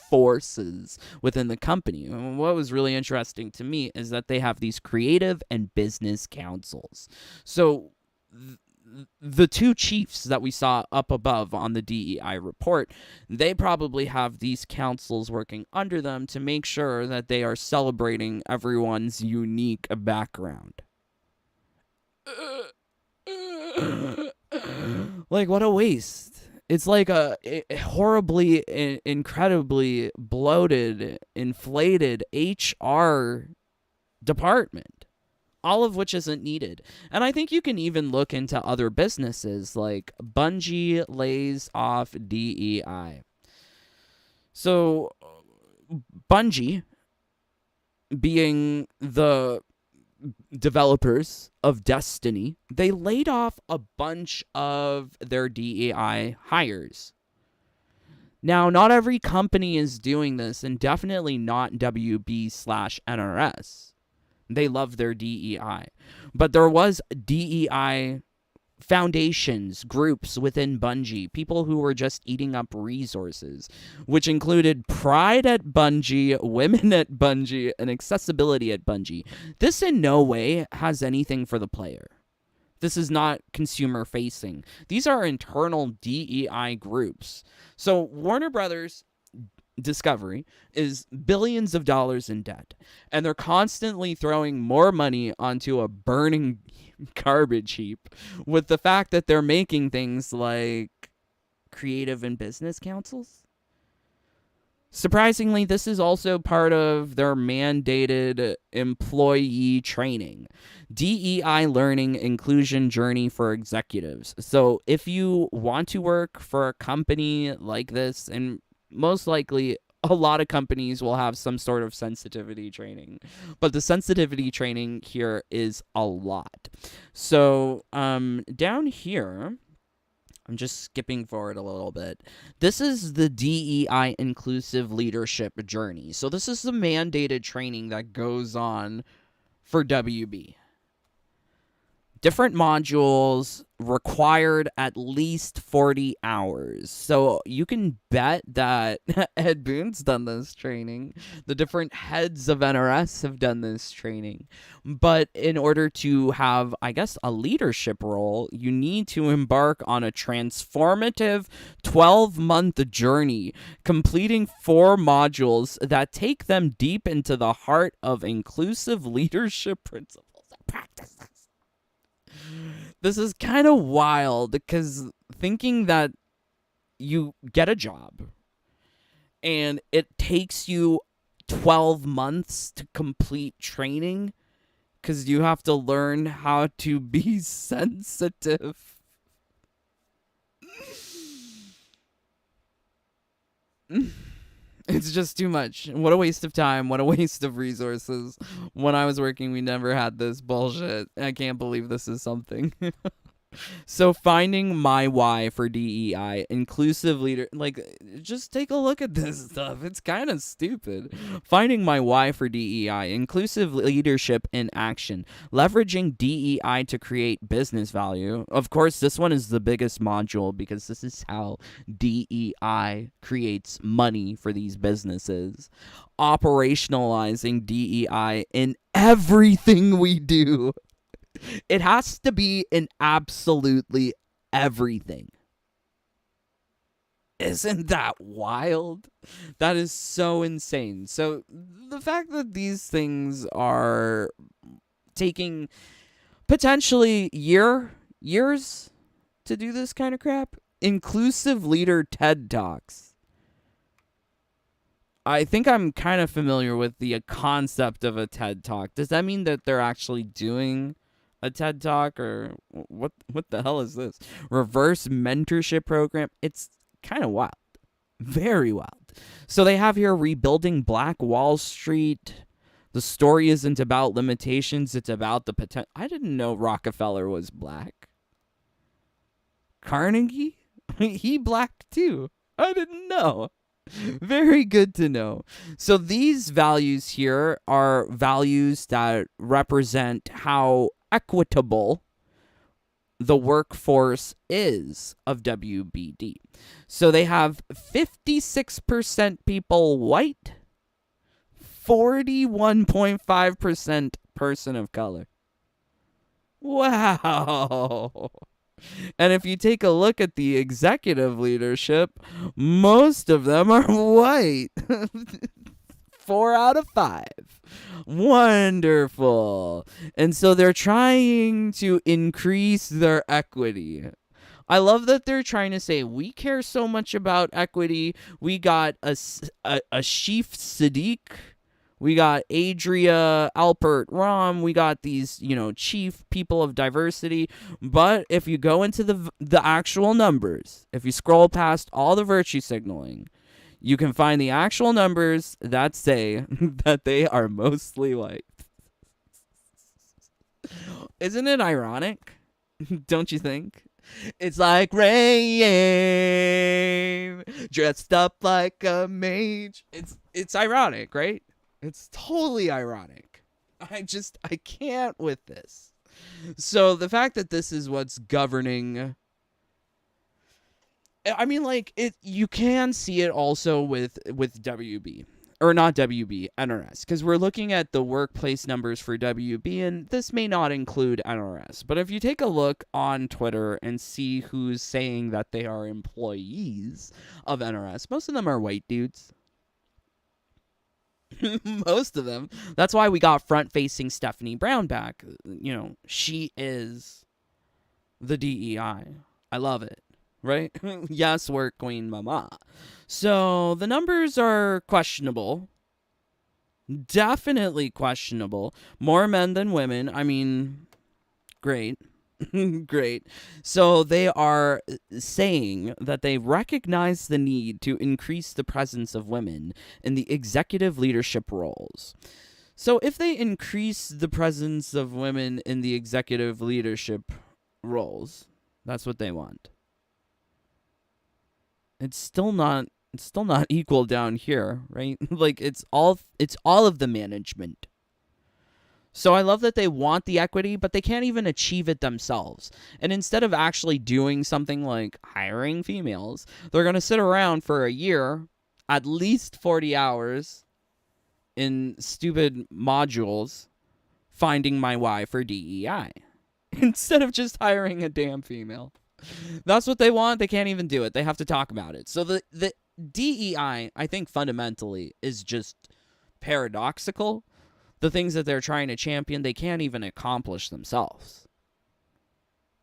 forces within the company. What was really interesting to me is that they have these creative and business councils. So the two chiefs that we saw up above on the DEI report, they probably have these councils working under them to make sure that they are celebrating everyone's unique background. Like, what a waste. It's like a horribly, incredibly bloated, inflated HR department, all of which isn't needed. And I think you can even look into other businesses, like Bungie lays off DEI. So Bungie, being the developers of Destiny, they laid off a bunch of their DEI hires. Now, not every company is doing this, and definitely not WB/NRS. They love their DEI. But there was DEI foundations, groups within Bungie, people who were just eating up resources, which included pride at Bungie, women at Bungie, and accessibility at Bungie. This in no way has anything for the player. This is not consumer facing. These are internal DEI groups. So Warner Brothers Discovery is billions of dollars in debt, and they're constantly throwing more money onto a burning garbage heap with the fact that they're making things like creative and business councils. Surprisingly, this is also part of their mandated employee training, DEI learning inclusion journey for executives. So if you want to work for a company like this, and most likely a lot of companies will have some sort of sensitivity training, but the sensitivity training here is a lot. So down here, I'm just skipping forward a little bit. This is the DEI inclusive leadership journey. So this is the mandated training that goes on for WB. Different modules required at least 40 hours. So you can bet that Ed Boon's done this training. The different heads of NRS have done this training. But in order to have, I guess, a leadership role, you need to embark on a transformative 12-month journey, completing 4 modules that take them deep into the heart of inclusive leadership principles and practices. This is kind of wild, because thinking that you get a job and it takes you 12 months to complete training because you have to learn how to be sensitive. It's just too much. What a waste of time. What a waste of resources. When I was working, we never had this bullshit. I can't believe this is something. So finding my why for DEI, inclusive leader, like, just take a look at this stuff. It's kind of stupid. Finding my why for DEI, inclusive leadership in action, leveraging DEI to create business value. Of course, this one is the biggest module because this is how DEI creates money for these businesses. Operationalizing DEI in everything we do. It has to be in absolutely everything. Isn't that wild? That is so insane. So the fact that these things are taking potentially years to do this kind of crap. Inclusive leader TED Talks. I think I'm kind of familiar with the concept of a TED Talk. Does that mean that they're actually doing a TED Talk, or what the hell is this? Reverse mentorship program. It's kind of wild. Very wild. So they have here rebuilding Black Wall Street. The story isn't about limitations, it's about the potential. I didn't know Rockefeller was black. Carnegie? He black too. I didn't know. Very good to know. So these values here are values that represent how equitable the workforce is of WBD. So they have 56% people white, 41.5% person of color. Wow. And if you take a look at the executive leadership, most of them are white. 4 out of 5. Wonderful. And so they're trying to increase their equity. I love that they're trying to say, we care so much about equity. We got a Sheaf Sadiq. We got Adria, Alpert, Rom. We got these, chief people of diversity. But if you go into the actual numbers, if you scroll past all the virtue signaling, you can find the actual numbers that say that they are mostly white. Isn't it ironic? Don't you think? It's like rain, dressed up like a mage. It's ironic, right? It's totally ironic. I can't with this. So the fact that this is what's governing, I mean, like, you can see it also with WB. Or not WB, NRS, because we're looking at the workplace numbers for WB, and this may not include NRS. But if you take a look on Twitter and see who's saying that they are employees of NRS, most of them are white dudes. Most of them. That's why we got front-facing Stephanie Brown back. You know, she is the DEI. I love it. Right? Yes, we're Queen Mama. So the numbers are questionable. Definitely questionable. More men than women. I mean, great. Great. So they are saying that they recognize the need to increase the presence of women in the executive leadership roles. So if they increase the presence of women in the executive leadership roles, that's what they want. It's still not equal down here, right? Like it's all of the management. So I love that they want the equity, but they can't even achieve it themselves. And instead of actually doing something like hiring females, they're going to sit around for a year, at least 40 hours in stupid modules finding my why for DEI instead of just hiring a damn female. That's what they want. They can't even do it. They have to talk about it. So the DEI, I think, fundamentally is just paradoxical. The things that they're trying to champion, they can't even accomplish themselves.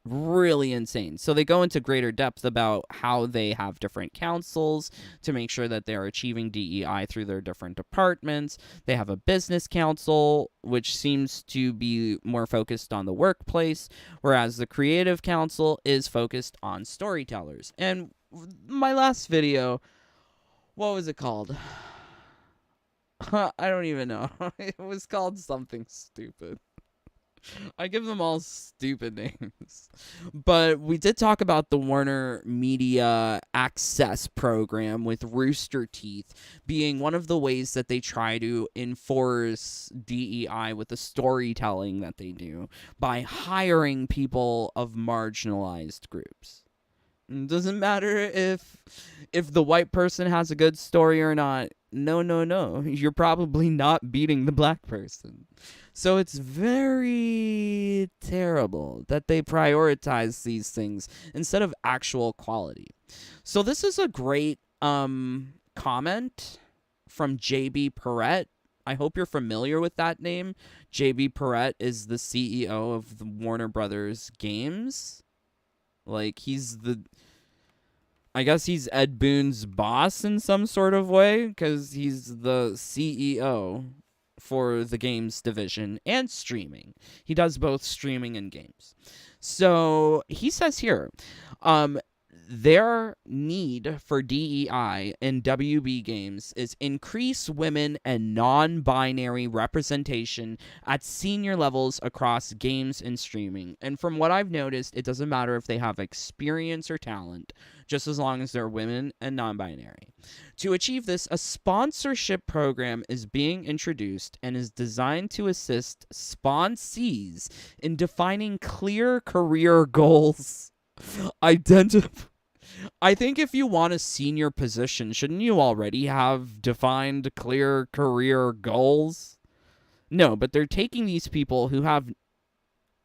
Really insane. So they go into greater depth about how they have different councils to make sure that they're achieving DEI through their different departments. They have a business council, which seems to be more focused on the workplace, whereas the creative council is focused on storytellers. And my last video, what was it called? I don't even know. It was called something stupid. I give them all stupid names. But we did talk about the Warner Media Access program with Rooster Teeth being one of the ways that they try to enforce DEI with the storytelling that they do by hiring people of marginalized groups. It doesn't matter if the white person has a good story or not. No. You're probably not beating the black person. So it's very terrible that they prioritize these things instead of actual quality. So this is a great comment from JB Perrette. I hope you're familiar with that name. JB Perrette is the CEO of the Warner Brothers Games. Like, I guess he's Ed Boon's boss in some sort of way, because he's the CEO for the games division and streaming. He does both streaming and games. So he says here, their need for DEI in WB games is increase women and non-binary representation at senior levels across games and streaming. And from what I've noticed, it doesn't matter if they have experience or talent, just as long as they're women and non-binary. To achieve this, a sponsorship program is being introduced and is designed to assist sponsees in defining clear career goals. I think if you want a senior position, shouldn't you already have defined clear career goals? No, but they're taking these people who have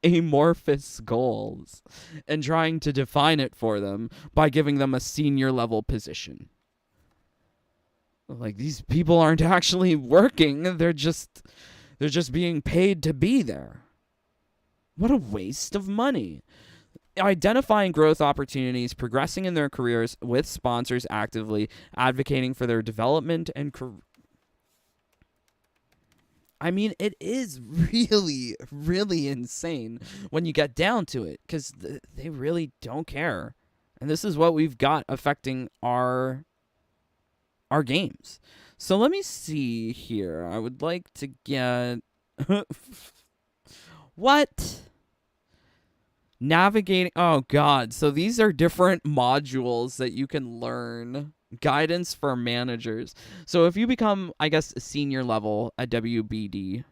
amorphous goals and trying to define it for them by giving them a senior level position. Like, these people aren't actually working. They're just being paid to be there. What a waste of money. Identifying growth opportunities, progressing in their careers with sponsors actively, advocating for their development and I mean, it is really, really insane when you get down to it, because they really don't care. And this is what we've got affecting our games. So let me see here. I would like to get... What? Navigating... Oh, God. So these are different modules that you can learn. Guidance for managers. So if you become, I guess, a senior level at WBD,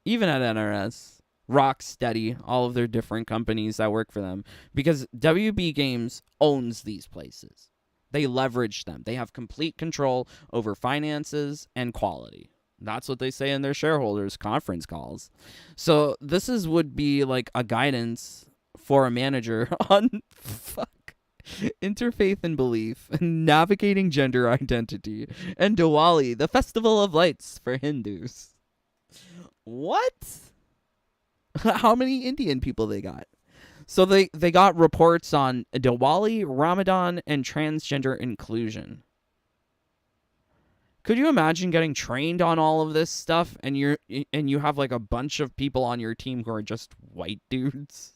even at NRS, Rocksteady, all of their different companies that work for them, because WB Games owns these places. They leverage them. They have complete control over finances and quality. That's what they say in their shareholders conference calls. So this would be like a guidance for a manager on interfaith and belief, navigating gender identity, and Diwali, the festival of lights for Hindus. What? How many Indian people they got? So they got reports on Diwali, Ramadan, and transgender inclusion. Could you imagine getting trained on all of this stuff and you have like a bunch of people on your team who are just white dudes?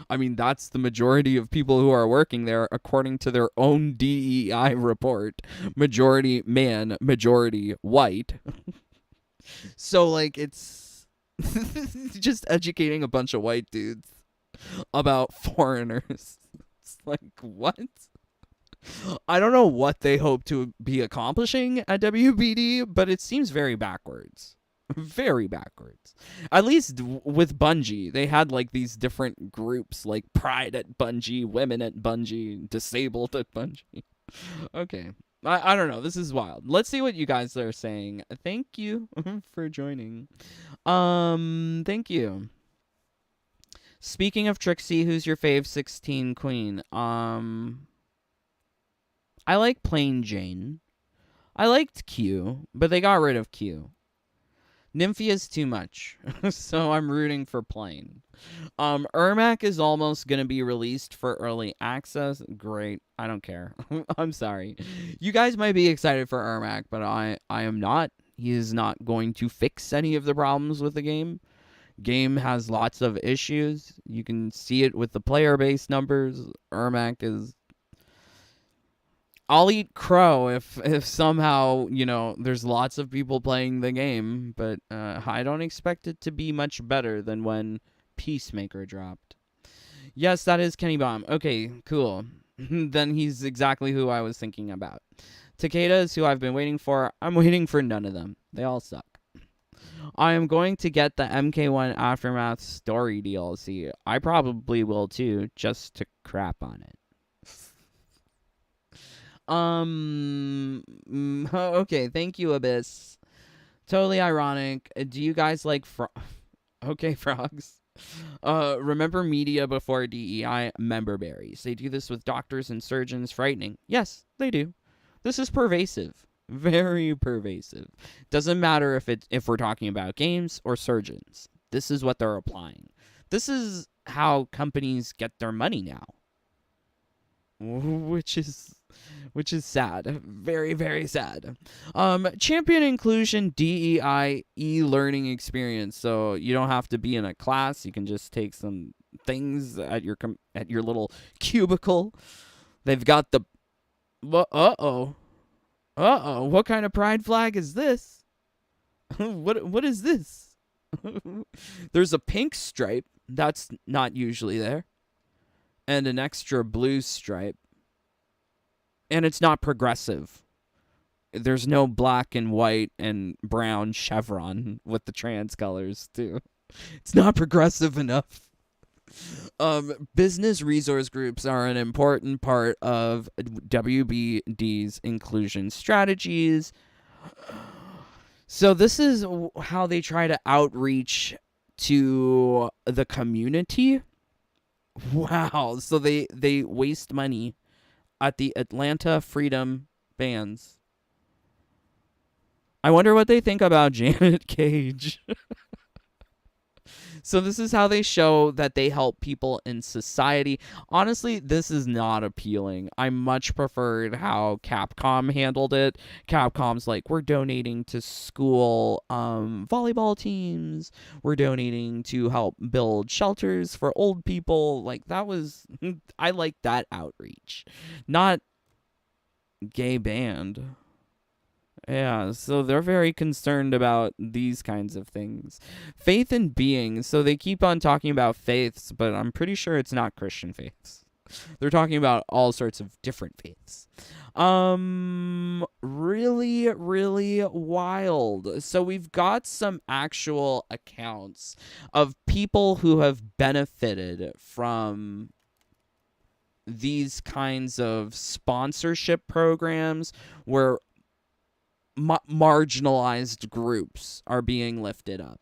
I mean, that's the majority of people who are working there according to their own DEI report. Majority man, majority white. So like it's just educating a bunch of white dudes about foreigners. It's like, what? I don't know what they hope to be accomplishing at WBD, but it seems very backwards. Very backwards. At least with Bungie, they had like these different groups, like Pride at Bungie, Women at Bungie, Disabled at Bungie. Okay. I don't know. This is wild. Let's see what you guys are saying. Thank you for joining. Thank you. Speaking of Trixie, who's your fave 16 queen? I like Plain Jane. I liked Q, but they got rid of Q. Nymphia's too much, so I'm rooting for Plain. Ermac is almost going to be released for early access. Great. I don't care. I'm sorry. You guys might be excited for Ermac, but I am not. He is not going to fix any of the problems with the game. Game has lots of issues. You can see it with the player base numbers. Ermac is... I'll eat crow if somehow, there's lots of people playing the game, but I don't expect it to be much better than when Peacemaker dropped. Yes, that is Kenny Bomb. Okay, cool. Then he's exactly who I was thinking about. Takeda is who I've been waiting for. I'm waiting for none of them. They all suck. I am going to get the MK1 Aftermath story DLC. I probably will too, just to crap on it. Okay, thank you, Abyss. Totally ironic. Do you guys like okay, frogs. Remember media before DEI? Member berries. They do this with doctors and surgeons. Frightening. Yes, they do. This is pervasive. Very pervasive. Doesn't matter if we're talking about games or surgeons. This is what they're applying. This is how companies get their money now. Which is sad. Very, very sad. Champion inclusion DEI e-learning experience. So you don't have to be in a class. You can just take some things at your little cubicle. They've got the... Uh-oh. What kind of pride flag is this? What is this? There's a pink stripe. That's not usually there. And an extra blue stripe. And it's not progressive. There's no black and white and brown chevron with the trans colors, too. It's not progressive enough. Business resource groups are an important part of WBD's inclusion strategies. So this is how they try to outreach to the community. Wow. So they waste money at the Atlanta Freedom Bands. I wonder what they think about Janet Cage. So this is how they show that they help people in society. Honestly, this is not appealing. I much preferred how Capcom handled it. Capcom's like, we're donating to school volleyball teams. We're donating to help build shelters for old people. Like, that was... I like that outreach. Not gay band. Yeah, so they're very concerned about these kinds of things. Faith in being. So they keep on talking about faiths, but I'm pretty sure it's not Christian faiths. They're talking about all sorts of different faiths. Really, really wild. So we've got some actual accounts of people who have benefited from these kinds of sponsorship programs where marginalized groups are being lifted up.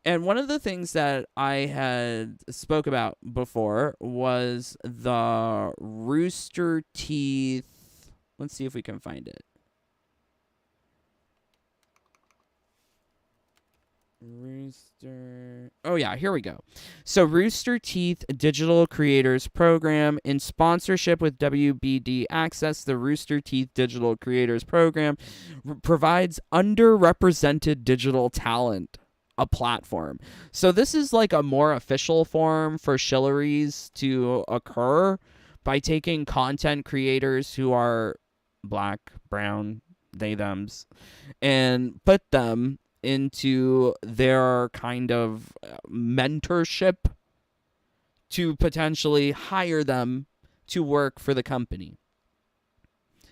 And one of the things that I had spoke about before was the Rooster Teeth. Let's see if we can find it. Oh yeah, here we go. So Rooster Teeth Digital Creators Program, in sponsorship with WBD Access, the Rooster Teeth Digital Creators Program provides underrepresented digital talent a platform. So this is like a more official form for shilleries to occur by taking content creators who are black, brown, they, thems, and put them into their kind of mentorship to potentially hire them to work for the company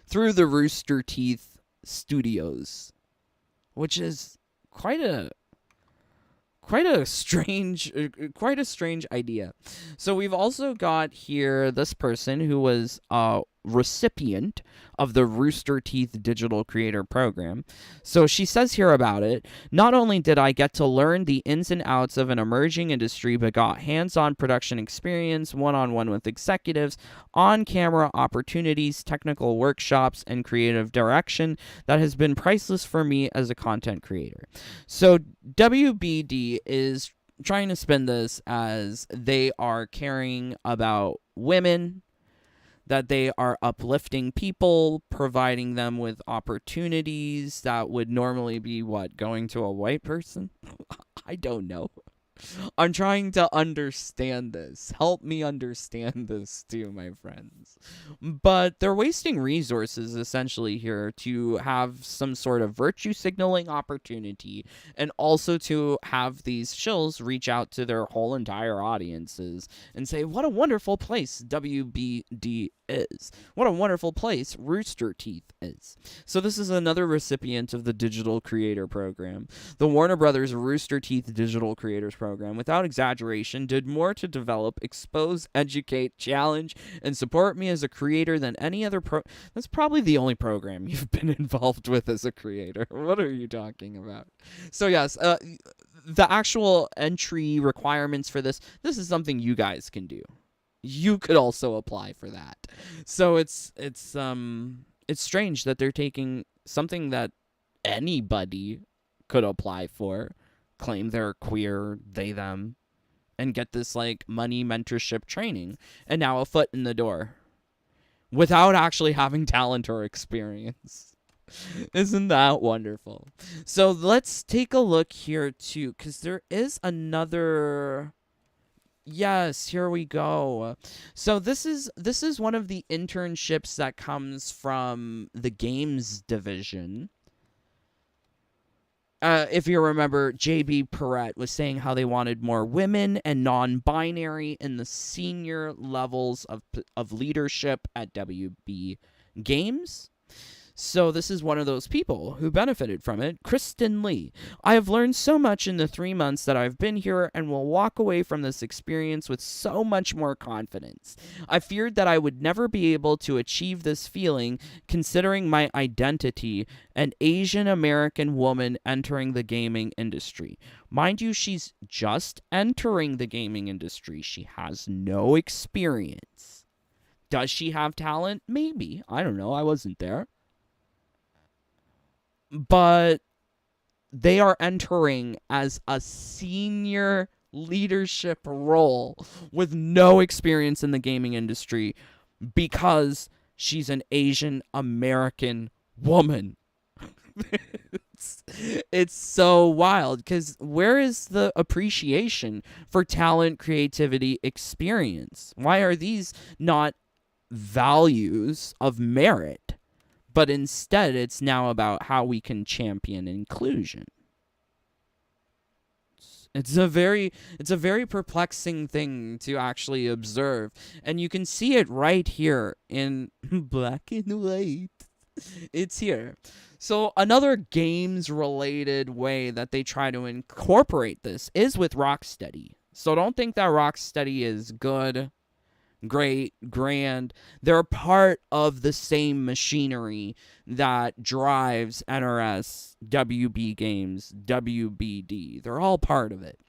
through the Rooster Teeth Studios, which is quite a strange idea. So we've also got here this person who was a recipient of the Rooster Teeth Digital Creator Program. So she says here about it, not only did I get to learn the ins and outs of an emerging industry, but got hands-on production experience, one-on-one with executives, on-camera opportunities, technical workshops, and creative direction that has been priceless for me as a content creator. So WBD is trying to spin this as they are caring about women, that they are uplifting people, providing them with opportunities that would normally be, going to a white person? I don't know. I'm trying to understand this. Help me understand this too, my friends. But they're wasting resources essentially here to have some sort of virtue signaling opportunity, and also to have these shills reach out to their whole entire audiences and say, what a wonderful place WBD is. What a wonderful place Rooster Teeth is. So this is another recipient of the Digital Creator Program. The Warner Brothers Rooster Teeth Digital Creators Program, without exaggeration, did more to develop, expose, educate, challenge, and support me as a creator than any other That's probably the only program you've been involved with as a creator. What are you talking about? So yes, the actual entry requirements for this is something you guys can do. You could also apply for that. So it's strange that they're taking something that anybody could apply for, claim they're queer, they, them, and get this money mentorship training, and now a foot in the door without actually having talent or experience. Isn't that wonderful? So let's take a look here too, because there is another. Yes, here we go. So this is one of the internships that comes from the games division. If you remember, JB Perrette was saying how they wanted more women and non-binary in the senior levels of leadership at WB Games. So this is one of those people who benefited from it, Kristen Lee. I have learned so much in the 3 months that I've been here and will walk away from this experience with so much more confidence. I feared that I would never be able to achieve this feeling, considering my identity, an Asian American woman entering the gaming industry. Mind you, she's just entering the gaming industry. She has no experience. Does she have talent? Maybe. I don't know. I wasn't there. But they are entering as a senior leadership role with no experience in the gaming industry because she's an Asian American woman. It's so wild, because where is the appreciation for talent, creativity, experience? Why are these not values of merit? But instead, it's now about how we can champion inclusion. It's a very perplexing thing to actually observe, and you can see it right here in black and white. It's here. So another games related way that they try to incorporate this is with Rocksteady. So don't think that Rocksteady is good, great, grand. They're part of the same machinery that drives NRS, WB Games, WBD. They're all part of it.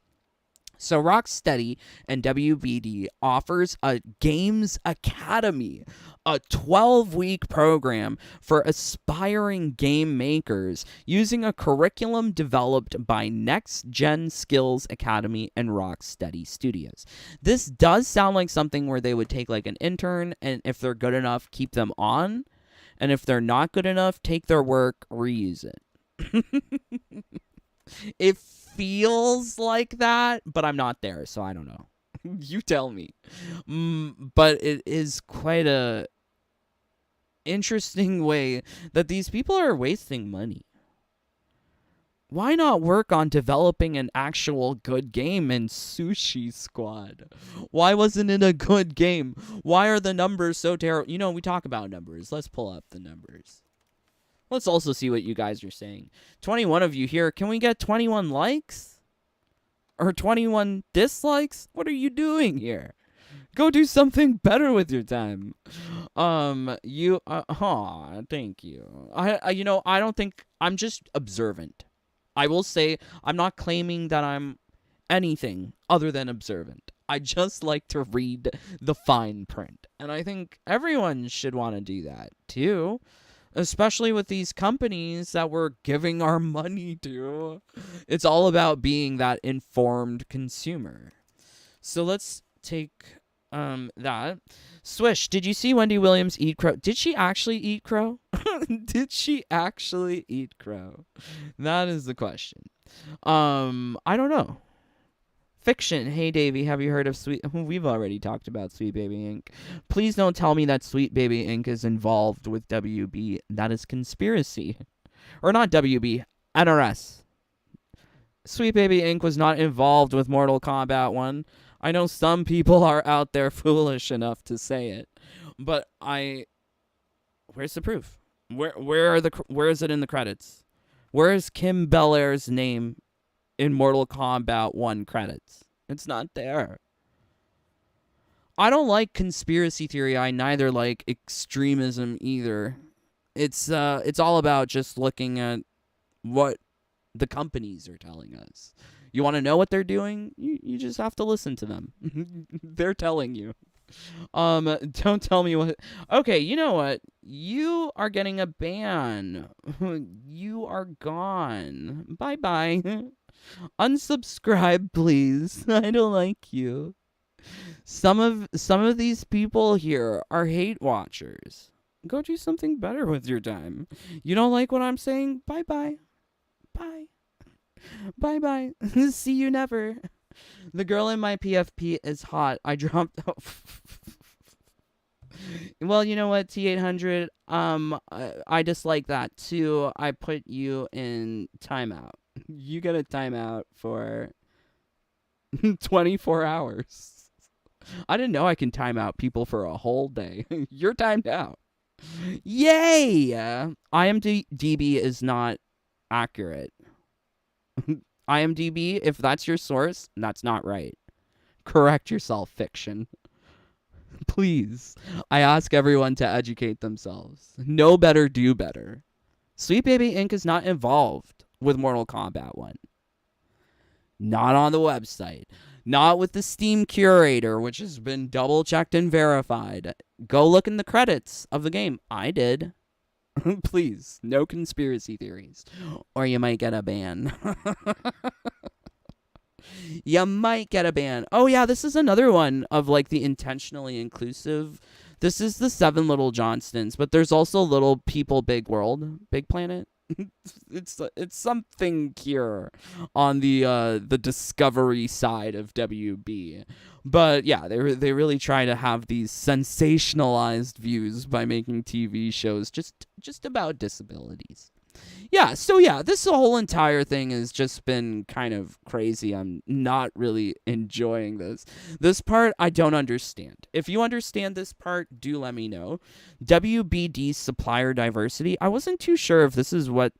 So Rocksteady and WBD offers a Games Academy, a 12-week program for aspiring game makers using a curriculum developed by Next Gen Skills Academy and Rocksteady Studios. This does sound like something where they would take like an intern, and if they're good enough, keep them on, and if they're not good enough, take their work, reuse it. It feels like that, but I'm not there, so I don't know. You tell me. But it is quite a interesting way that these people are wasting money. Why not work on developing an actual good game in Sushi Squad? Why wasn't it a good game? Why are the numbers so terrible? You know, we talk about numbers. Let's pull up the numbers. Let's also see what you guys are saying. 21 of you here. Can we get 21 likes? Or 21 dislikes? What are you doing here? Go do something better with your time. Thank you. I don't think, I'm just observant. I will say, I'm not claiming that I'm anything other than observant. I just like to read the fine print. And I think everyone should want to do that, too. Especially with these companies that we're giving our money to. It's all about being that informed consumer. So let's take that. Swish, did you see Wendy Williams eat crow? Did she actually eat crow? Did she actually eat crow? That is the question. I don't know. Fiction. Hey, Davey, have you heard of Sweet... We've already talked about Sweet Baby Inc. Please don't tell me that Sweet Baby Inc. is involved with WB. That is conspiracy. Or not WB, NRS. Sweet Baby Inc. was not involved with Mortal Kombat 1. I know some people are out there foolish enough to say it. But where's the proof? Where is it in the credits? Where is Kim Belair's name in Mortal Kombat 1 credits? It's not there. I don't like conspiracy theory. I neither like extremism either. It's all about just looking at what the companies are telling us. You want to know what they're doing? You just have to listen to them. They're telling you. Don't tell me what... Okay, you know what? You are getting a ban. You are gone. Bye-bye. Unsubscribe, please. I don't like you. Some of these people here are hate watchers. Go do something better with your time. You don't like what I'm saying? Bye-bye. Bye. Bye-bye. See you never. The girl in my PFP is hot. I dropped... Well, you know what, T800? I dislike that, too. I put you in timeout. You get a timeout for 24 hours. I didn't know I can time out people for a whole day. You're timed out. Yay! IMDb is not accurate. IMDb, if that's your source, that's not right. Correct yourself, fiction. Please. I ask everyone to educate themselves. Know better, do better. Sweet Baby Inc. is not involved with Mortal Kombat 1. Not on the website. Not with the Steam curator, which has been double-checked and verified. Go look in the credits of the game. I did. Please, no conspiracy theories. Or you might get a ban. You might get a ban. Oh, yeah, this is another one of, like, the intentionally inclusive. This is the 7 Little Johnstons, but there's also Little People, Big World, Big Planet. It's something here on the Discovery side of WB. But, yeah, they really try to have these sensationalized views by making TV shows just about disabilities. Yeah, so yeah, this whole entire thing has just been kind of crazy. I'm not really enjoying this. This part I don't understand. If you understand this part, do let me know. WBD supplier diversity. I wasn't too sure if this is what,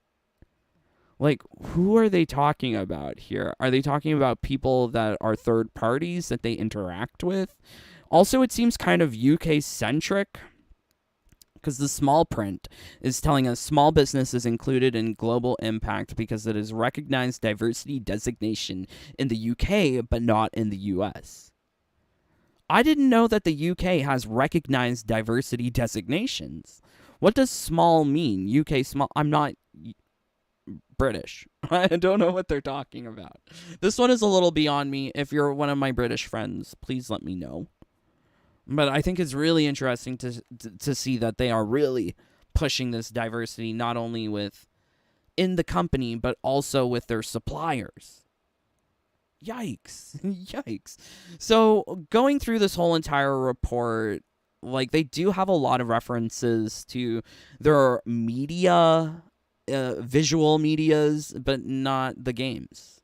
like, who are they talking about here? Are they talking about people that are third parties that they interact with? Also, it seems kind of UK-centric, because the small print is telling us small business is included in global impact because it is recognized diversity designation in the UK, but not in the US. I didn't know that the UK has recognized diversity designations. What does small mean? UK small? I'm not British. I don't know what they're talking about. This one is a little beyond me. If you're one of my British friends, please let me know. But I think it's really interesting to see that they are really pushing this diversity, not only in the company, but also with their suppliers. Yikes. Yikes. So going through this whole entire report, like, they do have a lot of references to their media, visual medias, but not the games.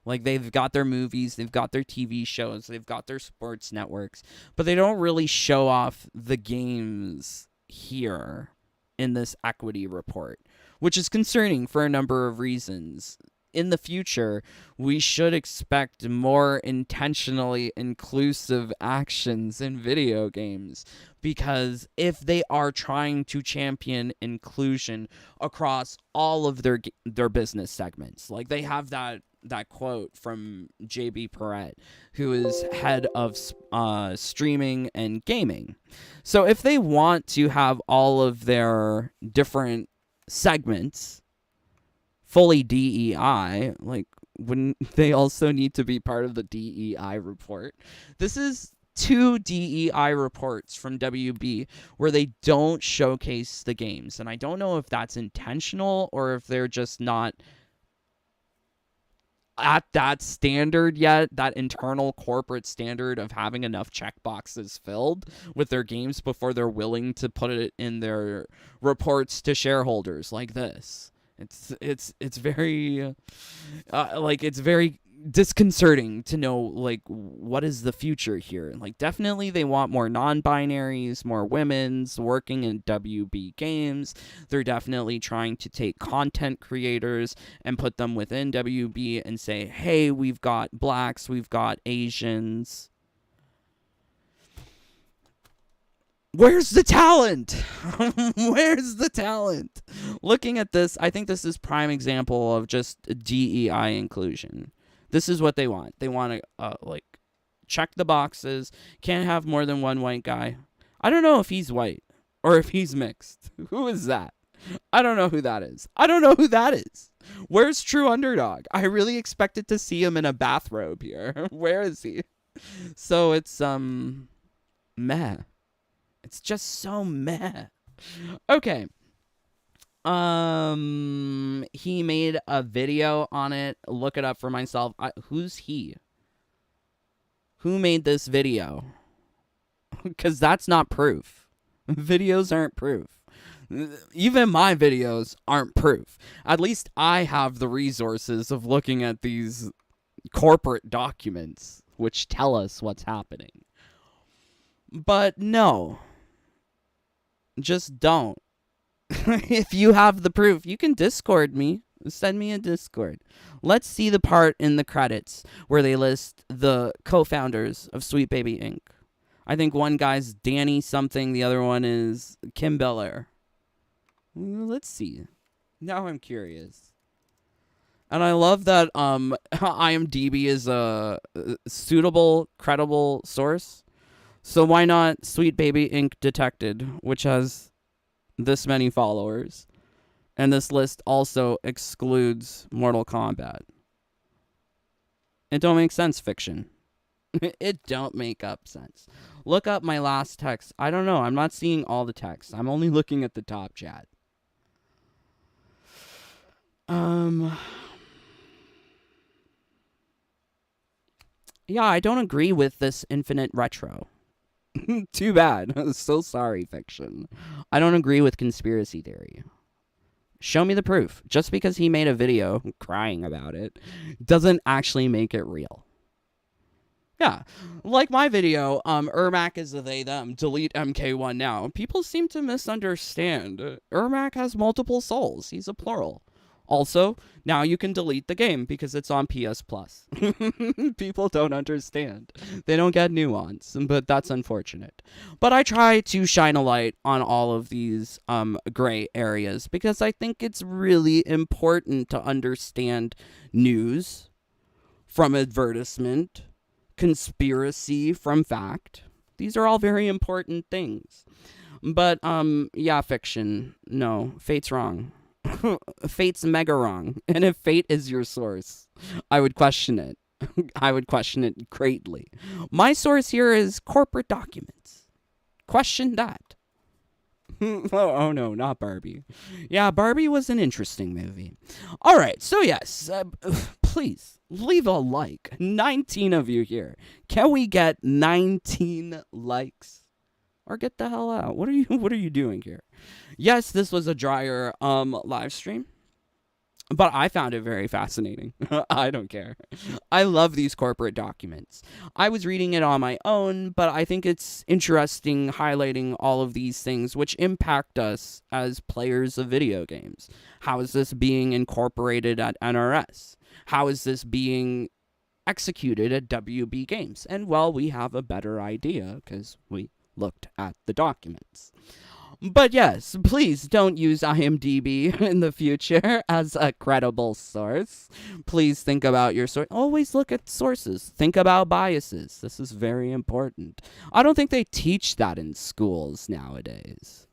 Like, they've got their movies, they've got their TV shows, they've got their sports networks, but they don't really show off the games here in this equity report, which is concerning for a number of reasons. In the future, we should expect more intentionally inclusive actions in video games, because if they are trying to champion inclusion across all of their business segments, like they have that quote from JB Perrette, who is head of streaming and gaming. So if they want to have all of their different segments fully DEI, like, wouldn't they also need to be part of the DEI report? This is 2 DEI reports from WB where they don't showcase the games, and I don't know if that's intentional or if they're just not at that standard yet, that internal corporate standard of having enough checkboxes filled with their games before they're willing to put it in their reports to shareholders like this. It's very it's very disconcerting to know, like, what is the future here. Like, definitely they want more non-binaries, more women's working in WB games. They're definitely trying to take content creators and put them within WB and say, hey, we've got blacks, we've got Asians. Where's the talent? Where's the talent? Looking at this, I think this is prime example of just DEI inclusion. This is what they want. They want to, check the boxes. Can't have more than one white guy. I don't know if he's white or if he's mixed. Who is that? I don't know who that is. I don't know who that is. Where's True Underdog? I really expected to see him in a bathrobe here. Where is he? So it's, meh. It's just so meh. Okay. He made a video on it. Look it up for myself. Who's he? Who made this video? Because that's not proof. Videos aren't proof. Even my videos aren't proof. At least I have the resources of looking at these corporate documents which tell us what's happening. But no. Just don't. If you have the proof, you can Discord me. Send me a Discord. Let's see the part in the credits where they list the co-founders of Sweet Baby Inc. I think one guy's Danny something, the other one is Kim Belair. Let's see. Now I'm curious. And I love that IMDb is a suitable, credible source. So why not Sweet Baby Inc. Detected, which has this many followers? And this list also excludes Mortal Kombat. It don't make sense, fiction. It don't make up sense. Look up my last text. I don't know. I'm not seeing all the text. I'm only looking at the top chat. Yeah, I don't agree with this infinite retro. Too bad. So sorry, fiction. I don't agree with conspiracy theory. Show me the proof. Just because he made a video crying about it doesn't actually make it real. Yeah, like my video, Ermac is a they, them, delete MK1 now. People seem to misunderstand. Ermac has multiple souls. He's a plural. Also, now you can delete the game because it's on PS Plus. People don't understand. They don't get nuance, but that's unfortunate. But I try to shine a light on all of these gray areas because I think it's really important to understand news from advertisement, conspiracy from fact. These are all very important things. But yeah, fiction. No, fate's wrong. Fate's mega wrong. And if fate is your source, I would question it. I would question it greatly. My source here is corporate documents. Question that. Oh no, not Barbie. Yeah, Barbie was an interesting movie. All right, so yes, please leave a like. 19 of you here. Can we get 19 likes? Or get the hell out. What are you doing here? Yes, this was a drier live stream, but I found it very fascinating. I don't care. I love these corporate documents. I was reading it on my own, but I think it's interesting highlighting all of these things which impact us as players of video games. How is this being incorporated at NRS? How is this being executed at WB Games? And well, we have a better idea because we looked at the documents. But yes, please don't use IMDb in the future as a credible source. Please think about your source. Always look at sources. Think about biases. This is very important. I don't think they teach that in schools nowadays,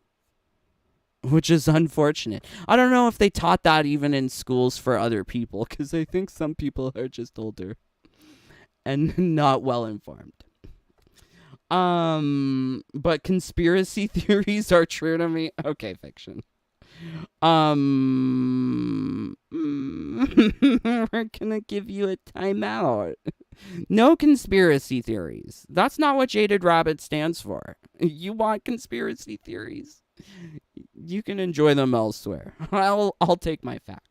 which is unfortunate. I don't know if they taught that even in schools for other people, because I think some people are just older and not well informed. But conspiracy theories are true to me. Okay, fiction. We're gonna give you a timeout. No conspiracy theories. That's not what Jaded Rabbit stands for. You want conspiracy theories? You can enjoy them elsewhere. I'll take my fact.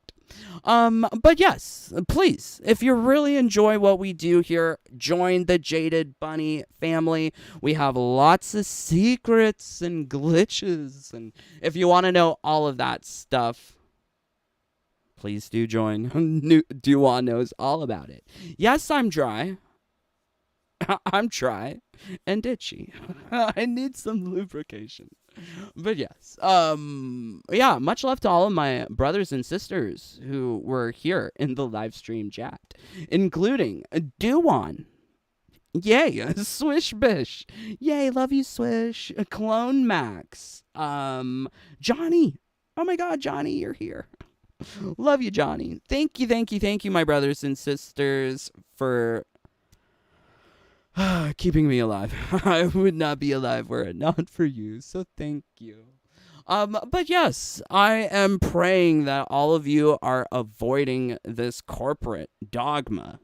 But yes, please, if you really enjoy what we do here, join the Jaded Bunny family. We have lots of secrets and glitches, and if you want to know all of that stuff, please do join. Duan knows all about it. Yes, I'm dry. I'm dry and itchy. I need some lubrication. But yes, yeah, much love to all of my brothers and sisters who were here in the live stream chat, including Duan. Yay, Swish Bish. Yay, love you, Swish. Clone Max. Johnny. Oh my god, Johnny, you're here. Love you, Johnny. Thank you, my brothers and sisters, for keeping me alive. I would not be alive were it not for you, so thank you. But yes, I am praying that all of you are avoiding this corporate dogma.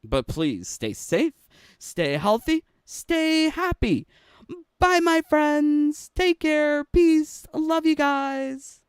But please stay safe, stay healthy, stay happy. Bye, my friends. Take care. Peace. Love you guys.